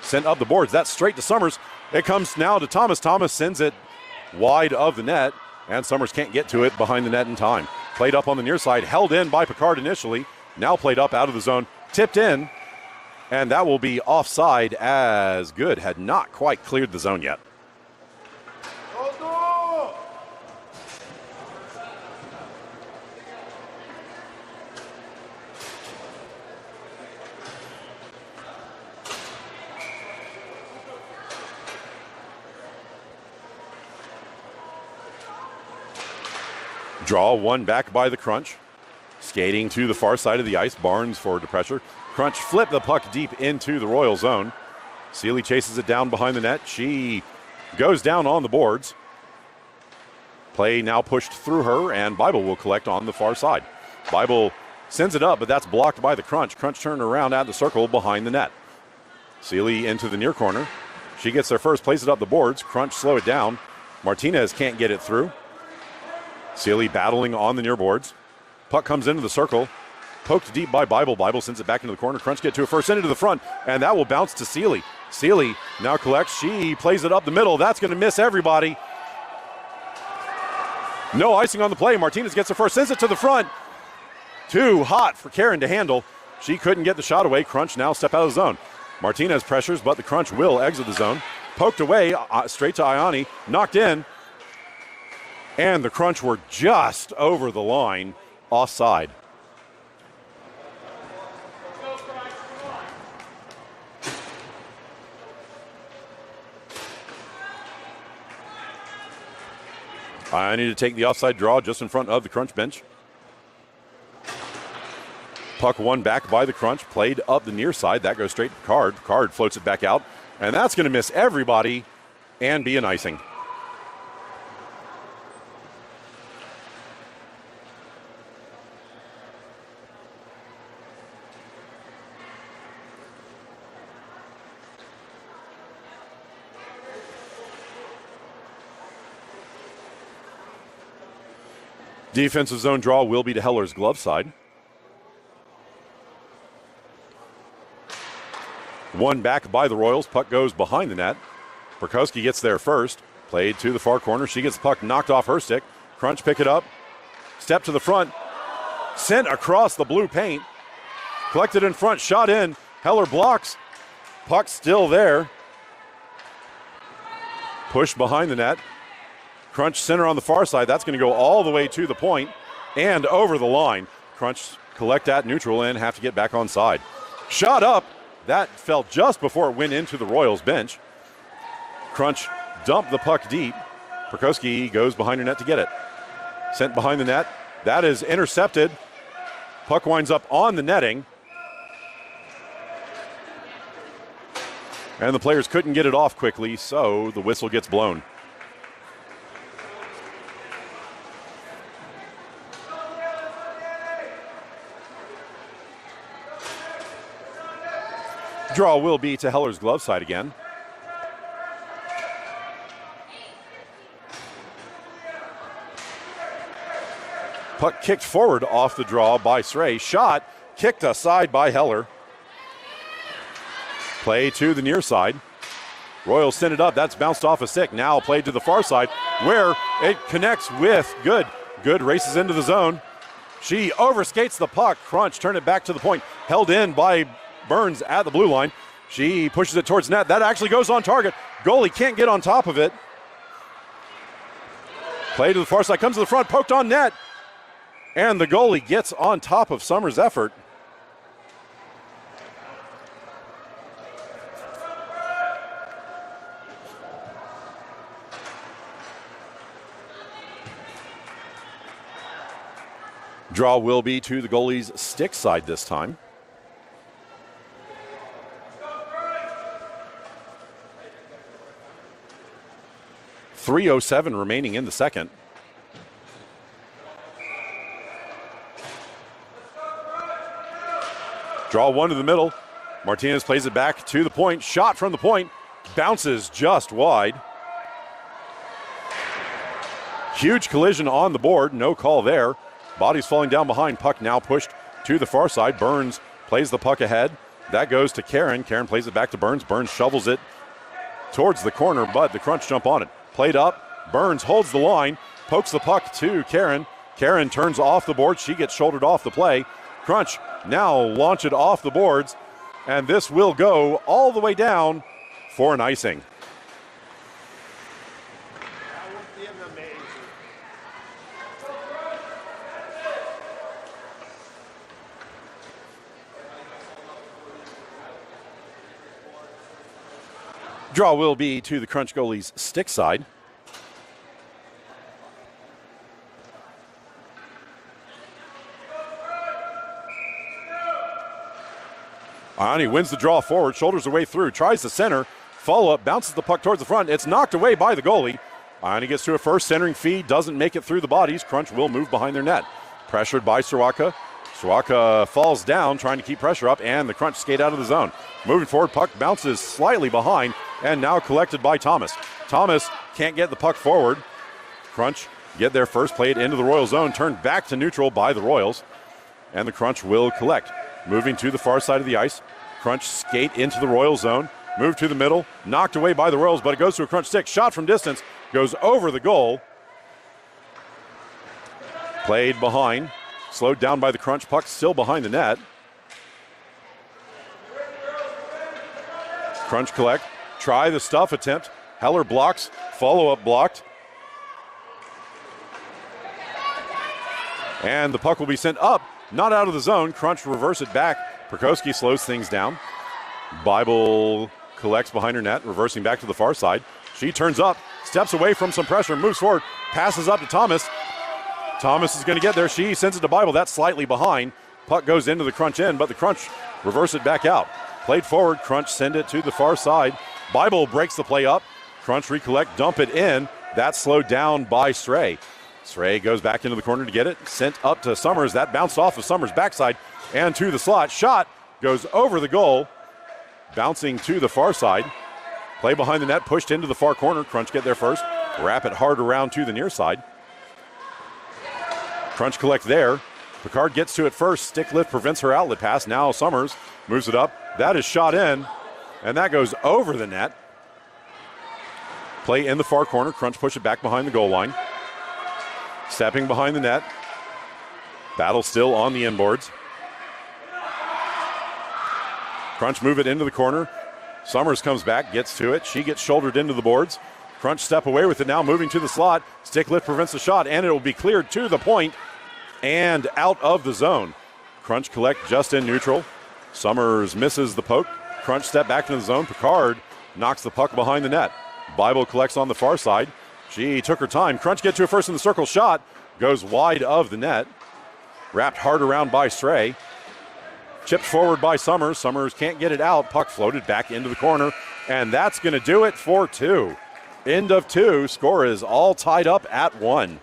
Speaker 1: sent up the boards. That's straight to Summers. It comes now to Thomas. Thomas sends it wide of the net, and Summers can't get to it behind the net in time. Played up on the near side, held in by Picard initially. Now played up out of the zone, tipped in, and that will be offside as Good had not quite cleared the zone yet. Draw one back by the Crunch. Skating to the far side of the ice. Barnes forward to pressure. Crunch flip the puck deep into the Royal zone. Seeley chases it down behind the net. She goes down on the boards. Play now pushed through her, and Bible will collect on the far side. Bible sends it up, but that's blocked by the Crunch. Crunch turned around at the circle behind the net. Seeley into the near corner. She gets there first, plays it up the boards. Crunch slow it down. Martinez can't get it through. Seeley battling on the near boards. Puck comes into the circle. Poked deep by Bible. Bible sends it back into the corner. Crunch get to it first, send it to the front, and that will bounce to Seeley. Seeley now collects. She plays it up the middle. That's going to miss everybody. No icing on the play. Martinez gets it first, sends it to the front. Too hot for Karen to handle. She couldn't get the shot away. Crunch now step out of the zone. Martinez pressures, but the Crunch will exit the zone. Poked away, straight to Ioni. Knocked in. And the Crunch were just over the line, offside. I need to take the offside draw just in front of the Crunch bench. Puck won back by the Crunch, played up the near side. That goes straight to Card. Card floats it back out, and that's going to miss everybody and be an icing. Defensive zone draw will be to Heller's glove side. One back by the Royals. Puck goes behind the net. Perkowski gets there first. Played to the far corner. She gets the puck knocked off her stick. Crunch pick it up. Step to the front. Sent across the blue paint. Collected in front. Shot in. Heller blocks. Puck still there. Pushed behind the net. Crunch center on the far side. That's going to go all the way to the point and over the line. Crunch collect at neutral and have to get back on side. Shot up. That fell just before it went into the Royals bench. Crunch dumped the puck deep. Perkowski goes behind her net to get it. Sent behind the net. That is intercepted. Puck winds up on the netting. And the players couldn't get it off quickly, so the whistle gets blown. Draw will be to Heller's glove side again. Puck kicked forward off the draw by Sray. Shot kicked aside by Heller. Play to the near side. Royals send it up. That's bounced off a stick. Now played to the far side where it connects with Good. Good races into the zone. She overskates the puck. Crunch turn it back to the point. Held in by Burns at the blue line. She pushes it towards net. That actually goes on target. Goalie can't get on top of it. Play to the far side. Comes to the front. Poked on net. And the goalie gets on top of Summers' effort. Draw will be to the goalie's stick side this time. .307 remaining in the second. Draw one to the middle. Martinez plays it back to the point. Shot from the point. Bounces just wide. Huge collision on the board. No call there. Bodies falling down behind. Puck now pushed to the far side. Burns plays the puck ahead. That goes to Karen. Karen plays it back to Burns. Burns shovels it towards the corner, but the Crunch jump on it. Played up. Burns holds the line, pokes the puck to Karen. Karen turns off the board. She gets shouldered off the play. Crunch now launch it off the boards, and this will go all the way down for an icing.
Speaker 3: That would be amazing.
Speaker 1: Draw will be to the Crunch goalie's stick side. Ioni wins the draw forward, shoulders the way through, tries the center, follow-up, bounces the puck towards the front. It's knocked away by the goalie. Ioni gets to a first centering feed, doesn't make it through the bodies. Crunch will move behind their net. Pressured by Sawaka. Sawaka falls down, trying to keep pressure up, and the Crunch skate out of the zone. Moving forward, puck bounces slightly behind, and now collected by Thomas. Thomas can't get the puck forward. Crunch get there first, play it into the Royal zone, turned back to neutral by the Royals, and the Crunch will collect. Moving to the far side of the ice. Crunch skate into the Royal zone. Move to the middle. Knocked away by the Royals, but it goes to a Crunch stick. Shot from distance. Goes over the goal. Played behind. Slowed down by the Crunch. Puck still behind the net. Crunch collect. Try the stuff attempt. Heller blocks. Follow-up blocked. And the puck will be sent up. Not out of the zone. Crunch reverse it back. Prokowski slows things down. Bible collects behind her net, reversing back to the far side. She turns up, steps away from some pressure, moves forward, passes up to Thomas. Thomas is going to get there. She sends it to Bible. That's slightly behind. Puck goes into the Crunch end, but the Crunch reverse it back out. Played forward. Crunch send it to the far side. Bible breaks the play up. Crunch recollect, dump it in. That's slowed down by Stray. Stray goes back into the corner to get it. Sent up to Summers. That bounced off of Summers' backside and to the slot. Shot goes over the goal. Bouncing to the far side. Play behind the net, pushed into the far corner. Crunch get there first. Wrap it hard around to the near side. Crunch collect there. Picard gets to it first. Stick lift prevents her outlet pass. Now Summers moves it up. That is shot in, and that goes over the net. Play in the far corner. Crunch push it back behind the goal line. Stepping behind the net. Battle still on the inboards. Crunch move it into the corner. Summers comes back, gets to it. She gets shouldered into the boards. Crunch step away with it now, moving to the slot. Stick lift prevents the shot, and it will be cleared to the point and out of the zone. Crunch collect just in neutral. Summers misses the poke. Crunch step back into the zone. Picard knocks the puck behind the net. Bible collects on the far side. She took her time. Crunch get to it first in the circle. Shot goes wide of the net. Wrapped hard around by Stray. Chipped forward by Summers. Summers can't get it out. Puck floated back into the corner. And that's going to do it for two. End of two. Score is all tied up at 1.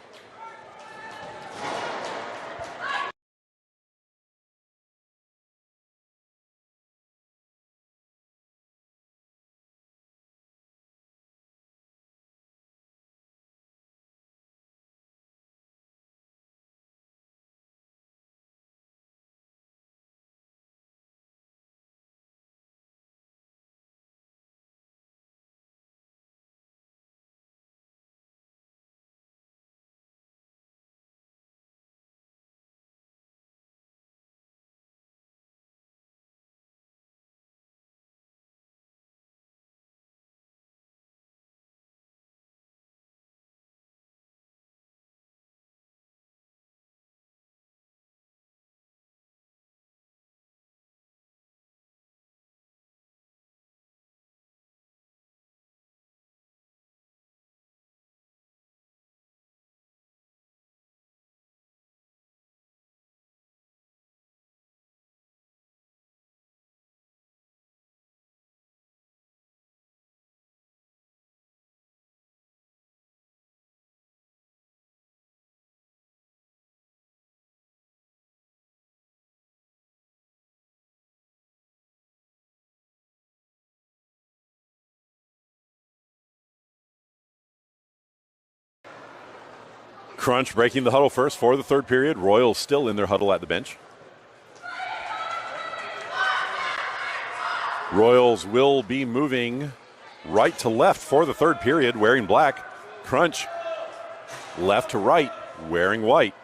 Speaker 1: Crunch breaking the huddle first for the third period. Royals still in their huddle at the bench. Royals will be moving right to left for the third period, wearing black. Crunch left to right, wearing white.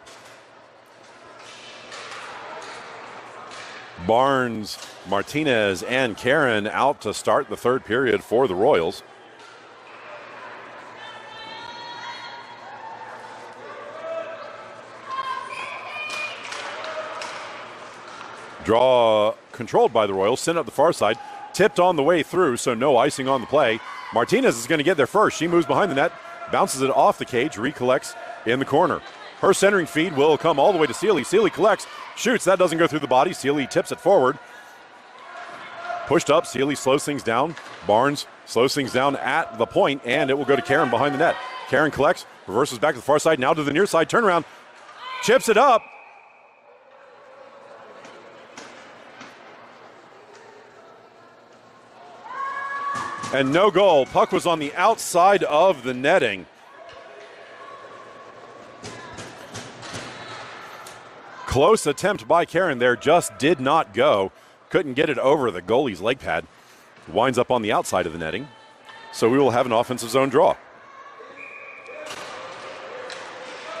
Speaker 1: Barnes, Martinez, and Karen out to start the third period for the Royals. Draw controlled by the Royals, sent up the far side, tipped on the way through, so no icing on the play. Martinez is going to get there first. She moves behind the net, bounces it off the cage, recollects in the corner. Her centering feed will come all the way to Sealy. Sealy collects, shoots, that doesn't go through the body. Sealy tips it forward. Pushed up, Sealy slows things down. Barnes slows things down at the point, and it will go to Karen behind the net. Karen collects, reverses back to the far side, now to the near side, turnaround, chips it up. And no goal. Puck was on the outside of the netting. Close attempt by Karen there, just did not go. Couldn't get it over the goalie's leg pad. Winds up on the outside of the netting. So we will have an offensive zone draw.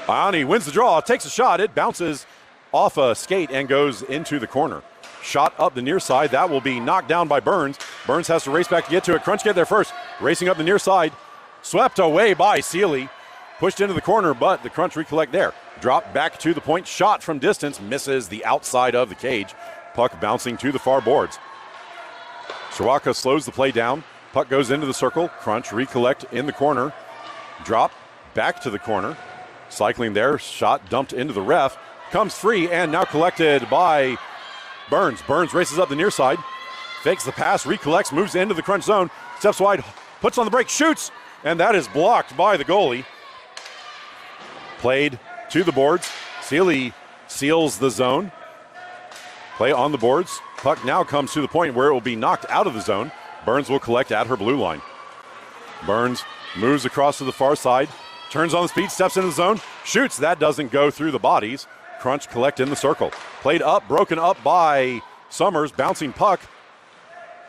Speaker 1: Ioni wins the draw, takes a shot. It bounces off a skate and goes into the corner. Shot up the near side. That will be knocked down by Burns. Burns has to race back to get to it. Crunch get there first. Racing up the near side. Swept away by Sealy. Pushed into the corner, but the Crunch recollect there. Drop back to the point. Shot from distance. Misses the outside of the cage. Puck bouncing to the far boards. Shawaka slows the play down. Puck goes into the circle. Crunch recollect in the corner. Drop back to the corner. Cycling there. Shot dumped into the ref. Comes free and now collected by Burns. Burns races up the near side, fakes the pass, recollects, moves into the Crunch zone, steps wide, puts on the break, shoots, and that is blocked by the goalie. Played to the boards. Sealy seals the zone. Play on the boards. Puck now comes to the point where it will be knocked out of the zone. Burns will collect at her blue line. Burns moves across to the far side, turns on the speed, steps into the zone, shoots. That doesn't go through the bodies. Crunch collect in the circle. Played up, broken up by Summers, bouncing puck.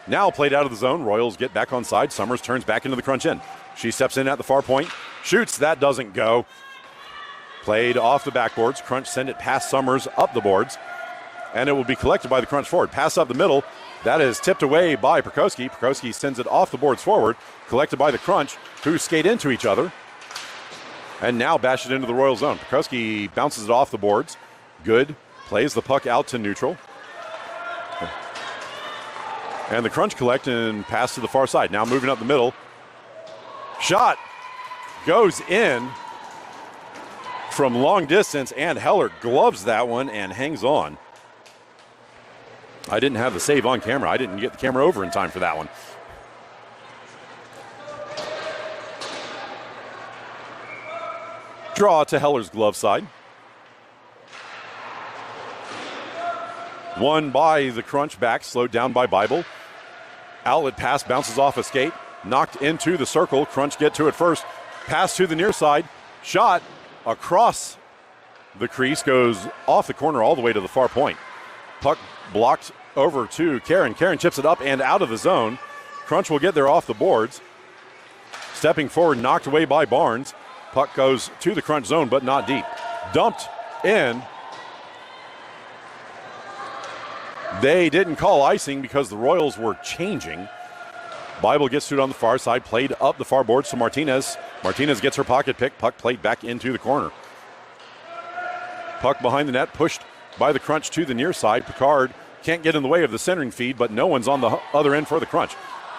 Speaker 1: Now played out of the zone. Royals get back on side. Summers turns back into the Crunch end. She steps in at the far point, shoots. That doesn't go. Played off the backboards. Crunch send it past Summers up the boards, and it will be collected by the Crunch forward. Pass up the middle. That is tipped away by Prokowski. Prokowski sends it off the boards forward, collected by the Crunch, who skate into each other. And now bash it into the Royal zone. Prokowski bounces it off the boards. Good. Plays the puck out to neutral. And the Crunch collect and pass to the far side. Now moving up the middle. Shot goes in from long distance, and Heller gloves that one and hangs on. I didn't have the save on camera. I didn't get the camera over in time for that one. Draw to Heller's glove side. Won by the Crunch back, slowed down by Bible. Outlet pass bounces off a skate, knocked into the circle. Crunch get to it first. Pass to the near side. Shot across the crease, goes off the corner all the way to the far point. Puck blocked over to Karen. Karen chips it up and out of the zone. Crunch will get there off the boards. Stepping forward, knocked away by Barnes. Puck goes to the Crunch zone, but not deep. Dumped in. They didn't call icing because the Royals were changing. Bible gets to it on the far side, played up the far boards to Martinez. Martinez gets her pocket pick. Puck played back into the corner. Puck behind the net, pushed by the Crunch to the near side. Picard can't get in the way of the centering feed, but no one's on the other end for the Crunch.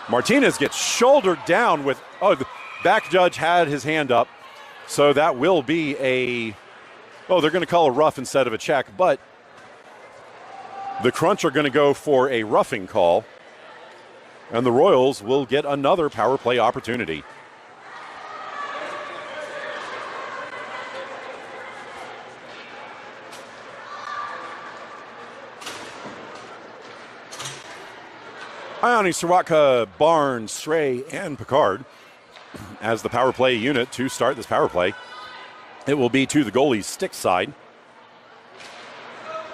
Speaker 1: Martinez gets shouldered down with, the back judge had his hand up. So that will be they're going to call a rough instead of a check, but the Crunch are going to go for a roughing call, and the Royals will get another power play opportunity. Ioni, Soroka, Barnes, Srey, and Picard as the power play unit to start this power play. It will be to the goalie's stick side.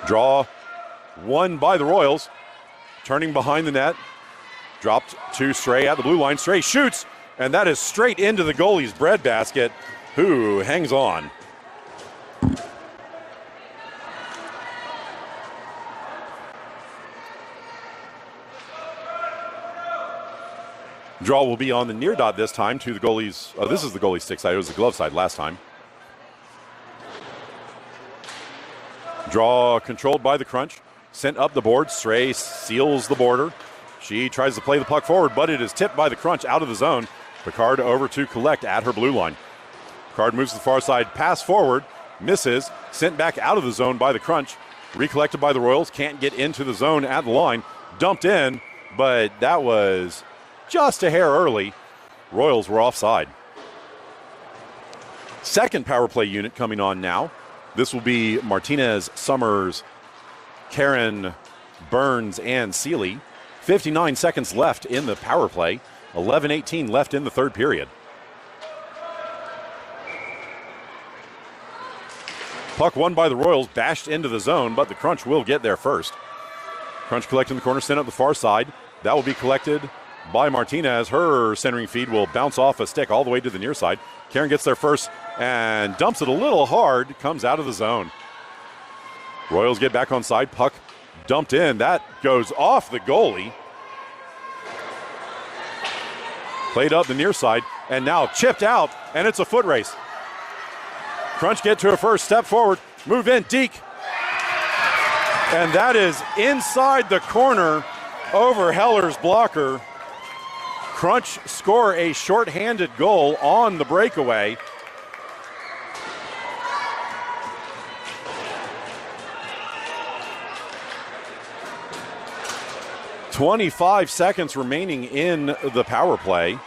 Speaker 1: Draw won by the Royals. Turning behind the net. Dropped to Stray at the blue line. Stray shoots, and that is straight into the goalie's breadbasket, who hangs on. Draw will be on the near dot this time to the goalie's. This is the goalie's stick side. It was the glove side last time. Draw controlled by the Crunch. Sent up the board. Stray seals the border. She tries to play the puck forward, but it is tipped by the Crunch out of the zone. Picard over to collect at her blue line. Picard moves to the far side. Pass forward. Misses. Sent back out of the zone by the Crunch. Recollected by the Royals. Can't get into the zone at the line. Dumped in, but that was just a hair early. Royals were offside. Second power play unit coming on now. This will be Martinez, Summers, Karen, Burns, and Seeley. 59 seconds left in the power play. 11:18 left in the third period. Puck won by the Royals, bashed into the zone, but the Crunch will get there first. Crunch collecting the corner, sent up the far side. That will be collected by Martinez. Her centering feed will bounce off a stick all the way to the near side. Karen gets there first and dumps it a little hard, comes out of the zone. Royals get back on side. Puck dumped in. That goes off the goalie. Played up the near side and now chipped out, and it's a foot race. Crunch get to a first, step forward, move in, Deke. And that is inside the corner over Heller's blocker. Crunch score a shorthanded goal on the breakaway. .25 seconds remaining in the power play.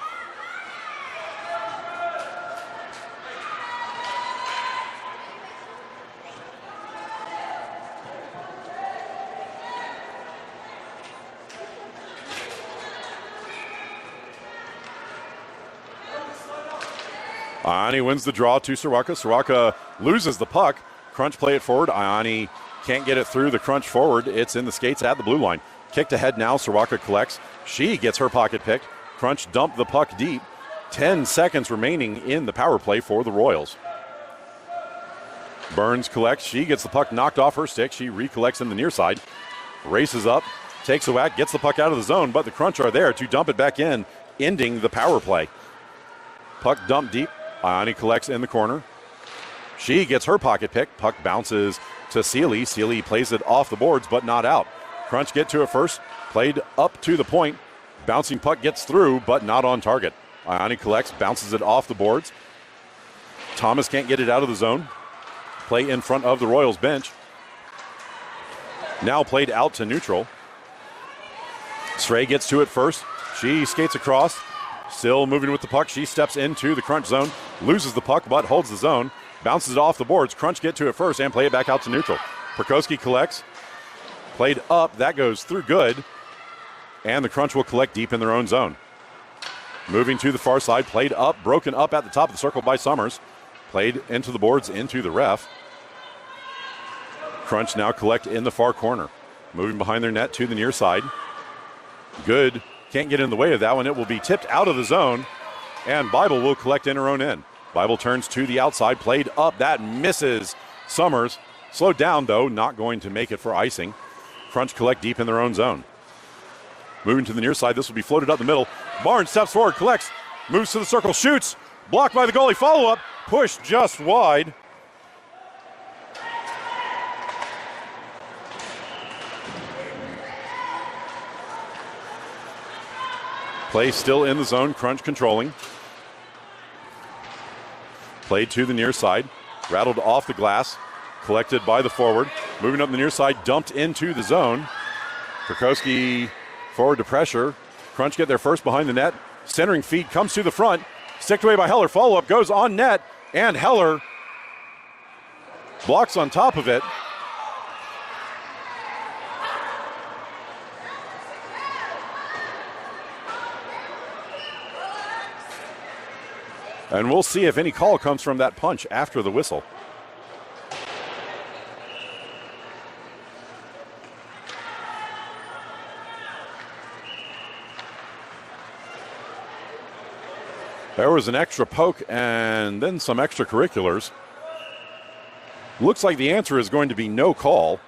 Speaker 1: Ioni wins the draw to Soraka. Soraka loses the puck. Crunch play it forward. Ioni can't get it through the Crunch forward. It's in the skates at the blue line. Kicked ahead now. Soraka collects. She gets her pocket picked. Crunch dumped the puck deep. 10 seconds remaining in the power play for the Royals. Burns collects. She gets the puck knocked off her stick. She recollects in the near side. Races up. Takes a whack. Gets the puck out of the zone, but the Crunch are there to dump it back in, ending the power play. Puck dumped deep. Ioni collects in the corner. She gets her pocket pick. Puck bounces to Seeley. Seeley plays it off the boards, but not out. Crunch get to it first. Played up to the point. Bouncing puck gets through, but not on target. Ioni collects, bounces it off the boards. Thomas can't get it out of the zone. Play in front of the Royals bench. Now played out to neutral. Stray gets to it first. She skates across. Still moving with the puck. She steps into the Crunch zone. Loses the puck, but holds the zone. Bounces it off the boards. Crunch get to it first and play it back out to neutral. Perkowski collects. Played up. That goes through good. And the Crunch will collect deep in their own zone. Moving to the far side. Played up. Broken up at the top of the circle by Summers. Played into the boards, into the ref. Crunch now collect in the far corner. Moving behind their net to the near side. Good. Can't get in the way of that one. It will be tipped out of the zone. And Bible will collect in her own end. Bible turns to the outside. Played up. That misses Summers. Slowed down, though. Not going to make it for icing. Crunch collect deep in their own zone. Moving to the near side. This will be floated up the middle. Barnes steps forward. Collects. Moves to the circle. Shoots. Blocked by the goalie. Follow-up. Pushed just wide. Play still in the zone. Crunch controlling. Played to the near side. Rattled off the glass. Collected by the forward. Moving up the near side. Dumped into the zone. Perkowski forward to pressure. Crunch get there first behind the net. Centering feed comes to the front. Sticked away by Heller. Follow-up goes on net. And Heller blocks on top of it. And we'll see if any call comes from that punch after the whistle. There was an extra poke and then some extracurriculars. Looks like the answer is going to be no call.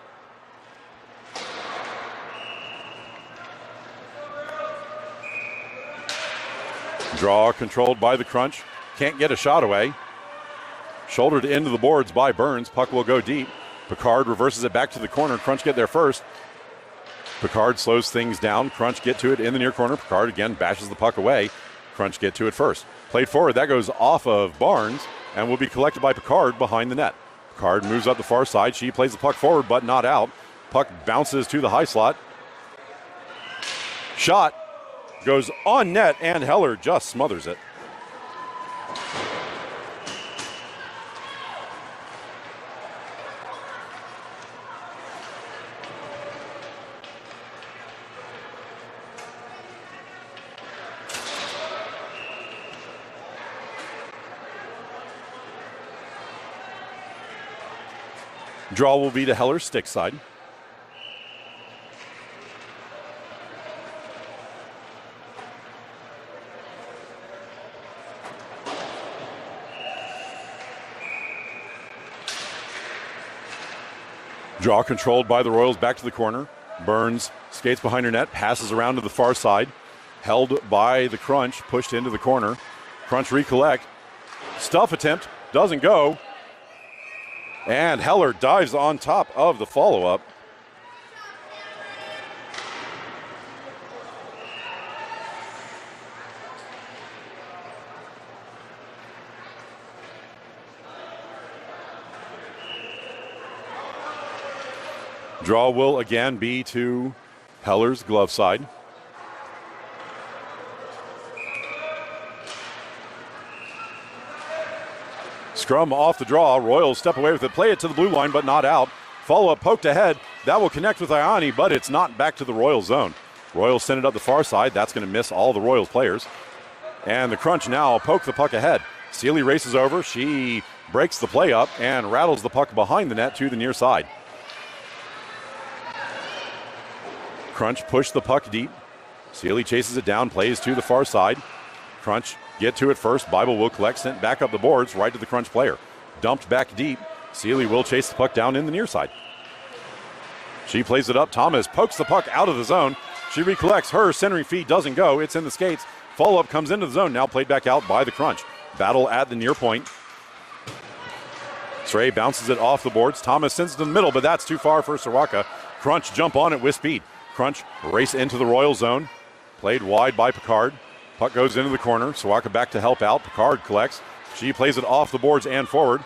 Speaker 1: Draw controlled by the Crunch. Can't get a shot away. Shouldered into the boards by Burns. Puck will go deep. Picard reverses it back to the corner. Crunch get there first. Picard slows things down. Crunch get to it in the near corner. Picard again bashes the puck away. Crunch get to it first. Played forward. That goes off of Barnes and will be collected by Picard behind the net. Picard moves up the far side. She plays the puck forward but not out. Puck bounces to the high slot. Shot goes on net and Heller just smothers it. Draw will be to Heller's stick side. Draw controlled by the Royals back to the corner. Burns skates behind her net, passes around to the far side. Held by the Crunch, pushed into the corner. Crunch recollect. Stuff attempt, doesn't go. And Heller dives on top of the follow-up. Draw will again be to Heller's glove side. Scrum off the draw. Royals step away with it. Play it to the blue line, but not out. Follow-up poked ahead. That will connect with Iani, but it's not back to the Royals zone. Royals send it up the far side. That's going to miss all the Royals players. And the Crunch now poke the puck ahead. Sealy races over. She breaks the play up and rattles the puck behind the net to the near side. Crunch push the puck deep. Sealy chases it down, plays to the far side. Crunch get to it first. Bible will collect, sent back up the boards, right to the Crunch player. Dumped back deep. Sealy will chase the puck down in the near side. She plays it up. Thomas pokes the puck out of the zone. She recollects. Her centering feed doesn't go. It's in the skates. Follow-up comes into the zone. Now played back out by the Crunch. Battle at the near point. Stray bounces it off the boards. Thomas sends it to the middle, but that's too far for Sawaka. Crunch jump on it with speed. Crunch race into the Royal zone. Played wide by Picard. Puck goes into the corner. Sawaka back to help out. Picard collects. She plays it off the boards and forward.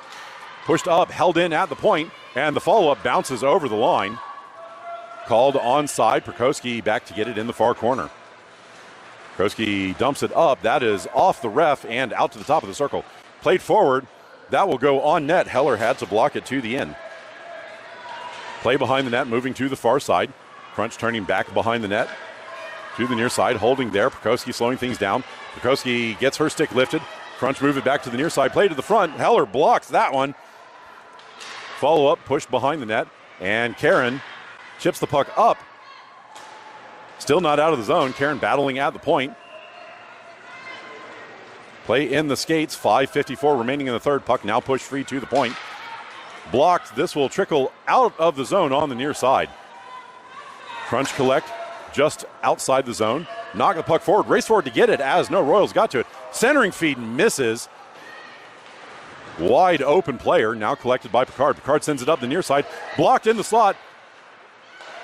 Speaker 1: Pushed up, held in at the point, and the follow-up bounces over the line. Called onside. Prokowski back to get it in the far corner. Prokowski dumps it up. That is off the ref and out to the top of the circle. Played forward. That will go on net. Heller had to block it to the end. Play behind the net, moving to the far side. Crunch turning back behind the net to the near side, holding there. Prokowski slowing things down. Prokowski gets her stick lifted. Crunch move it back to the near side. Play to the front. Heller blocks that one. Follow up, pushed behind the net. And Karen chips the puck up. Still not out of the zone. Karen battling at the point. Play in the skates. 5:54 remaining in the third. Puck now pushed free to the point. Blocked. This will trickle out of the zone on the near side. Crunch collect just outside the zone. Knock the puck forward. Race forward to get it as no Royals got to it. Centering feed misses. Wide open player now collected by Picard. Picard sends it up the near side. Blocked in the slot.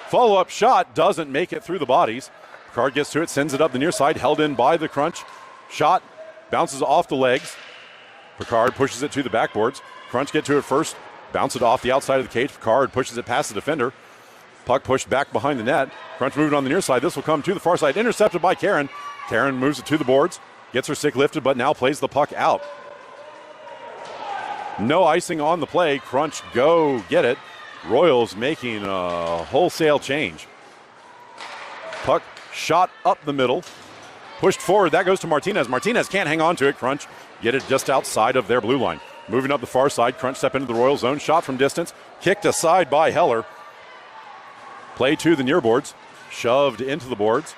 Speaker 1: Follow-up shot doesn't make it through the bodies. Picard gets to it, sends it up the near side. Held in by the Crunch. Shot bounces off the legs. Picard pushes it to the backboards. Crunch get to it first. Bounce it off the outside of the cage. Picard pushes it past the defender. Puck pushed back behind the net. Crunch moving on the near side. This will come to the far side. Intercepted by Karen. Karen moves it to the boards. Gets her stick lifted, but now plays the puck out. No icing on the play. Crunch go get it. Royals making a wholesale change. Puck shot up the middle. Pushed forward. That goes to Martinez. Martinez can't hang on to it. Crunch get it just outside of their blue line. Moving up the far side. Crunch step into the Royal zone. Shot from distance. Kicked aside by Heller. Play to the near boards. Shoved into the boards.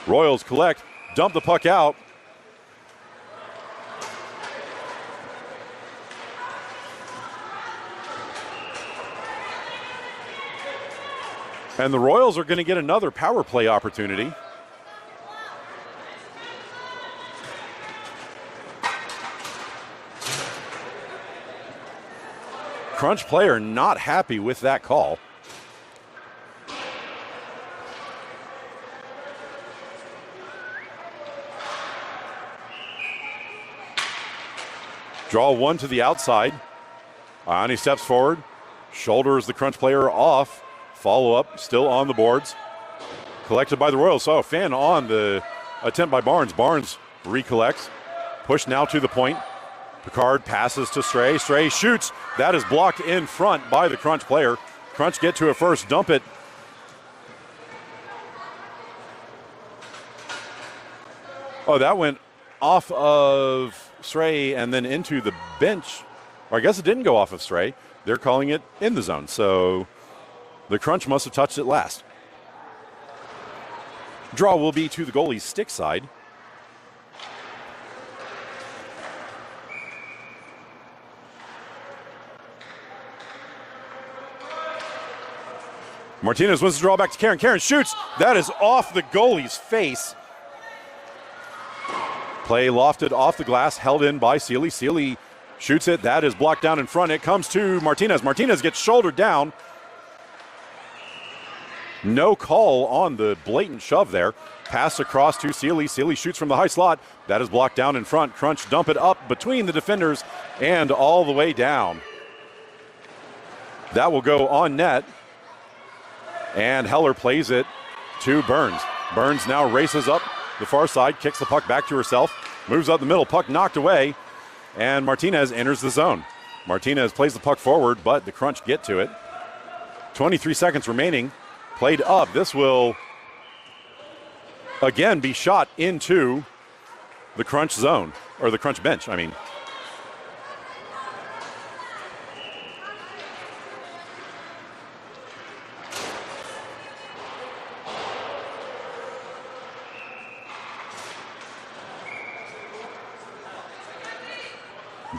Speaker 1: Royals collect. dump the puck out. And the Royals are going to get another power play opportunity. Crunch player not happy with that call. Draw one to the outside. Ioni steps forward, shoulders the Crunch player off. Follow up, still on the boards. Collected by the Royals. So, fan on the attempt by Barnes. Barnes recollects. Push now to the point. Picard passes to Stray. Stray shoots. That is blocked in front by the Crunch player. Crunch get to it first, dump it. Oh, that went off of Stray and then into the bench. Or I guess it didn't go off of Stray. They're calling it in the zone. So the Crunch must have touched it last. Draw will be to the goalie's stick side. Martinez wins the draw back to Karen. Karen shoots. That is off the goalie's face. Play lofted off the glass, held in by Sealy. Sealy shoots it. That is blocked down in front. It comes to Martinez. Martinez gets shouldered down. No call on the blatant shove there. Pass across to Sealy. Sealy shoots from the high slot. That is blocked down in front. Crunch dump it up between the defenders and all the way down. That will go on net. And Heller plays it to Burns. Burns now races up the far side, kicks the puck back to herself, moves up the middle, puck knocked away, and Martinez enters the zone. Martinez plays the puck forward, but the Crunch get to it. 23 seconds remaining. Played up. This will again be shot into the Crunch zone, or the Crunch bench, I mean.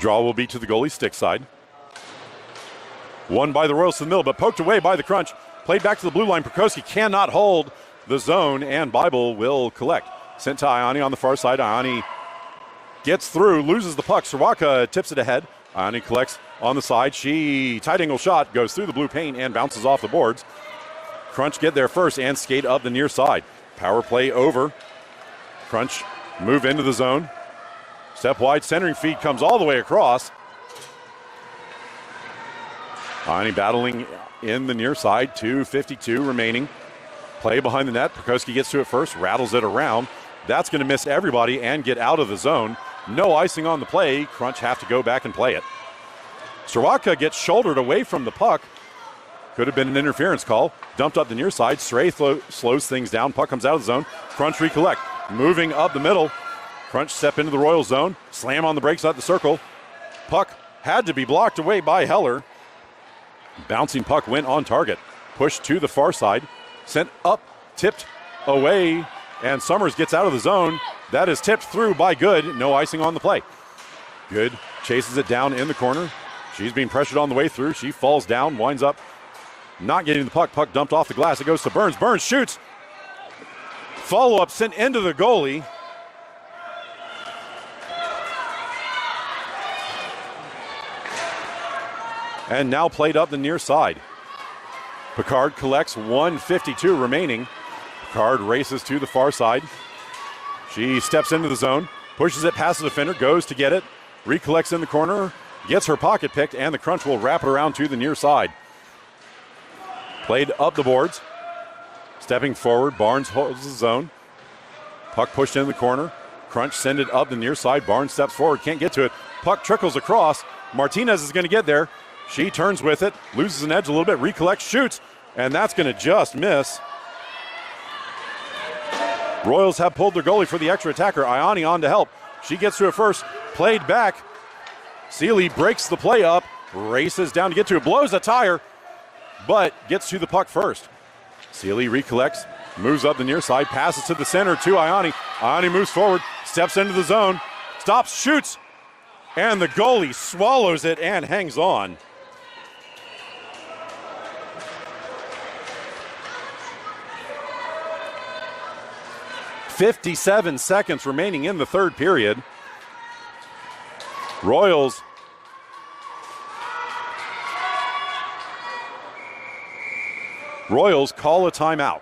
Speaker 1: Draw will be to the goalie stick side. Won by the Royals to the middle, but poked away by the Crunch. Played back to the blue line. Prokowski cannot hold the zone, and Bible will collect. Sent to Ioni on the far side. Ioni gets through, loses the puck. Sawaka tips it ahead. Ioni collects on the side. She, tight angle shot, goes through the blue paint and bounces off the boards. Crunch get there first and skate up the near side. Power play over. Crunch move into the zone. Step wide, centering feed comes all the way across. Ioni battling in the near side, 2:52 remaining. Play behind the net. Prokowski gets to it first, rattles it around. That's going to miss everybody and get out of the zone. No icing on the play. Crunch have to go back and play it. Sawaka gets shouldered away from the puck. Could have been an interference call. Dumped up the near side. Stray slows things down. Puck comes out of the zone. Crunch recollect. Moving up the middle. Crunch step into the Royal zone. Slam on the brakes at the circle. Puck had to be blocked away by Heller. Bouncing puck went on target. Pushed to the far side. Sent up, tipped away, and Summers gets out of the zone. That is tipped through by Good. No icing on the play. Good chases it down in the corner. She's being pressured on the way through. She falls down, winds up not getting the puck. Puck dumped off the glass. It goes to Burns. Burns shoots. Follow-up sent into the goalie. And now played up the near side. Picard collects, 1:52 remaining. Picard races to the far side. She steps into the zone, pushes it past the defender, goes to get it, recollects in the corner, gets her pocket picked, and the Crunch will wrap it around to the near side. Played up the boards. Stepping forward, Barnes holds the zone. Puck pushed in the corner. Crunch send it up the near side. Barnes steps forward, can't get to it. Puck trickles across. Martinez is going to get there. She turns with it, loses an edge a little bit, recollects, shoots, and that's going to just miss. Royals have pulled their goalie for the extra attacker. Ioni on to help. She gets to it first, played back. Sealy breaks the play up, races down to get to it, blows a tire, but gets to the puck first. Sealy recollects, Moves up the near side, passes to the center to Ioni. Ioni moves forward, steps into the zone, stops, shoots, and the goalie swallows it and hangs on. .57 seconds remaining in the third period. Royals call a timeout.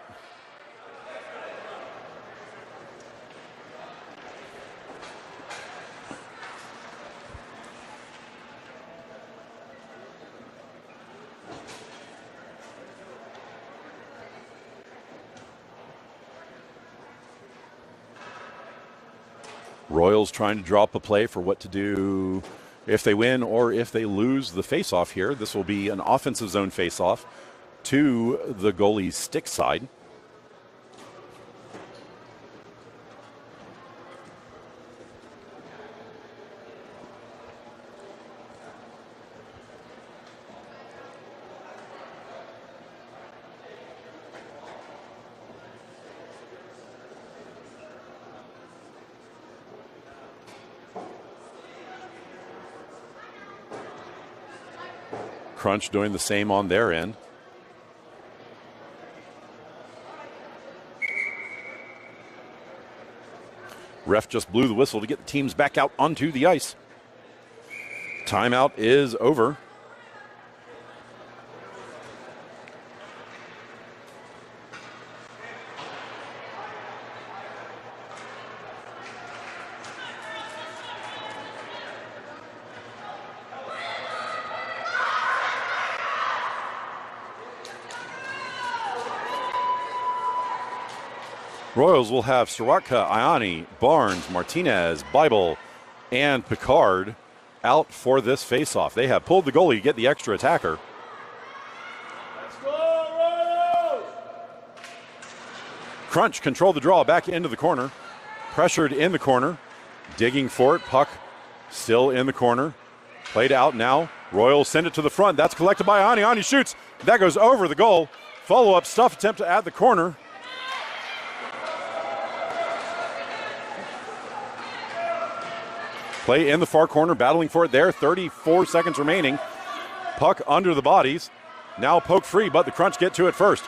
Speaker 1: Royals trying to draw up a play for what to do if they win or if they lose the faceoff here. This will be an offensive zone faceoff to the goalie's stick side. Crunch doing the same on their end. Ref just blew the whistle to get the teams back out onto the ice. Timeout is over. Royals will have Soroka, Ioni, Barnes, Martinez, Bible, and Picard out for this faceoff. They have pulled the goalie to get the extra attacker.
Speaker 3: Let's go, Royals!
Speaker 1: Crunch controlled the draw back into the corner. Pressured in the corner. Digging for it. Puck still in the corner. Played out now. Royals send it to the front. That's collected by Ioni. Ioni shoots. That goes over the goal. Follow-up stuff attempt at the corner. Play in the far corner, battling for it there. 34 seconds remaining. Puck under the bodies. Now poke free, but the Crunch get to it first.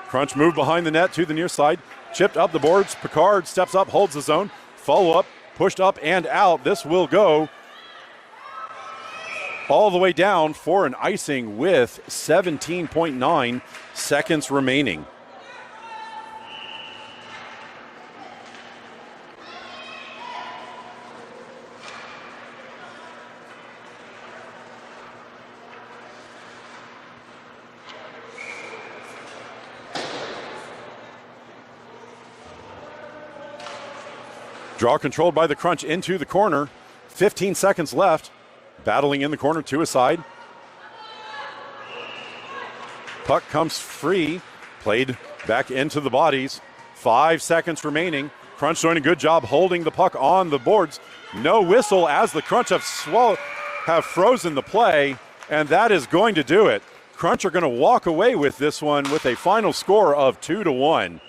Speaker 1: Crunch moved behind the net to the near side. Chipped up the boards. Picard steps up, holds the zone. Follow up, pushed up and out. This will go all the way down for an icing with 17.9 seconds remaining. Draw controlled by the Crunch into the corner. 15 seconds left. Battling in the corner to his side. Puck comes free. Played back into the bodies. 5 seconds remaining. Crunch doing a good job holding the puck on the boards. No whistle as the Crunch have frozen the play, and that is going to do it. Crunch are going to walk away with this one with a final score of 2-1.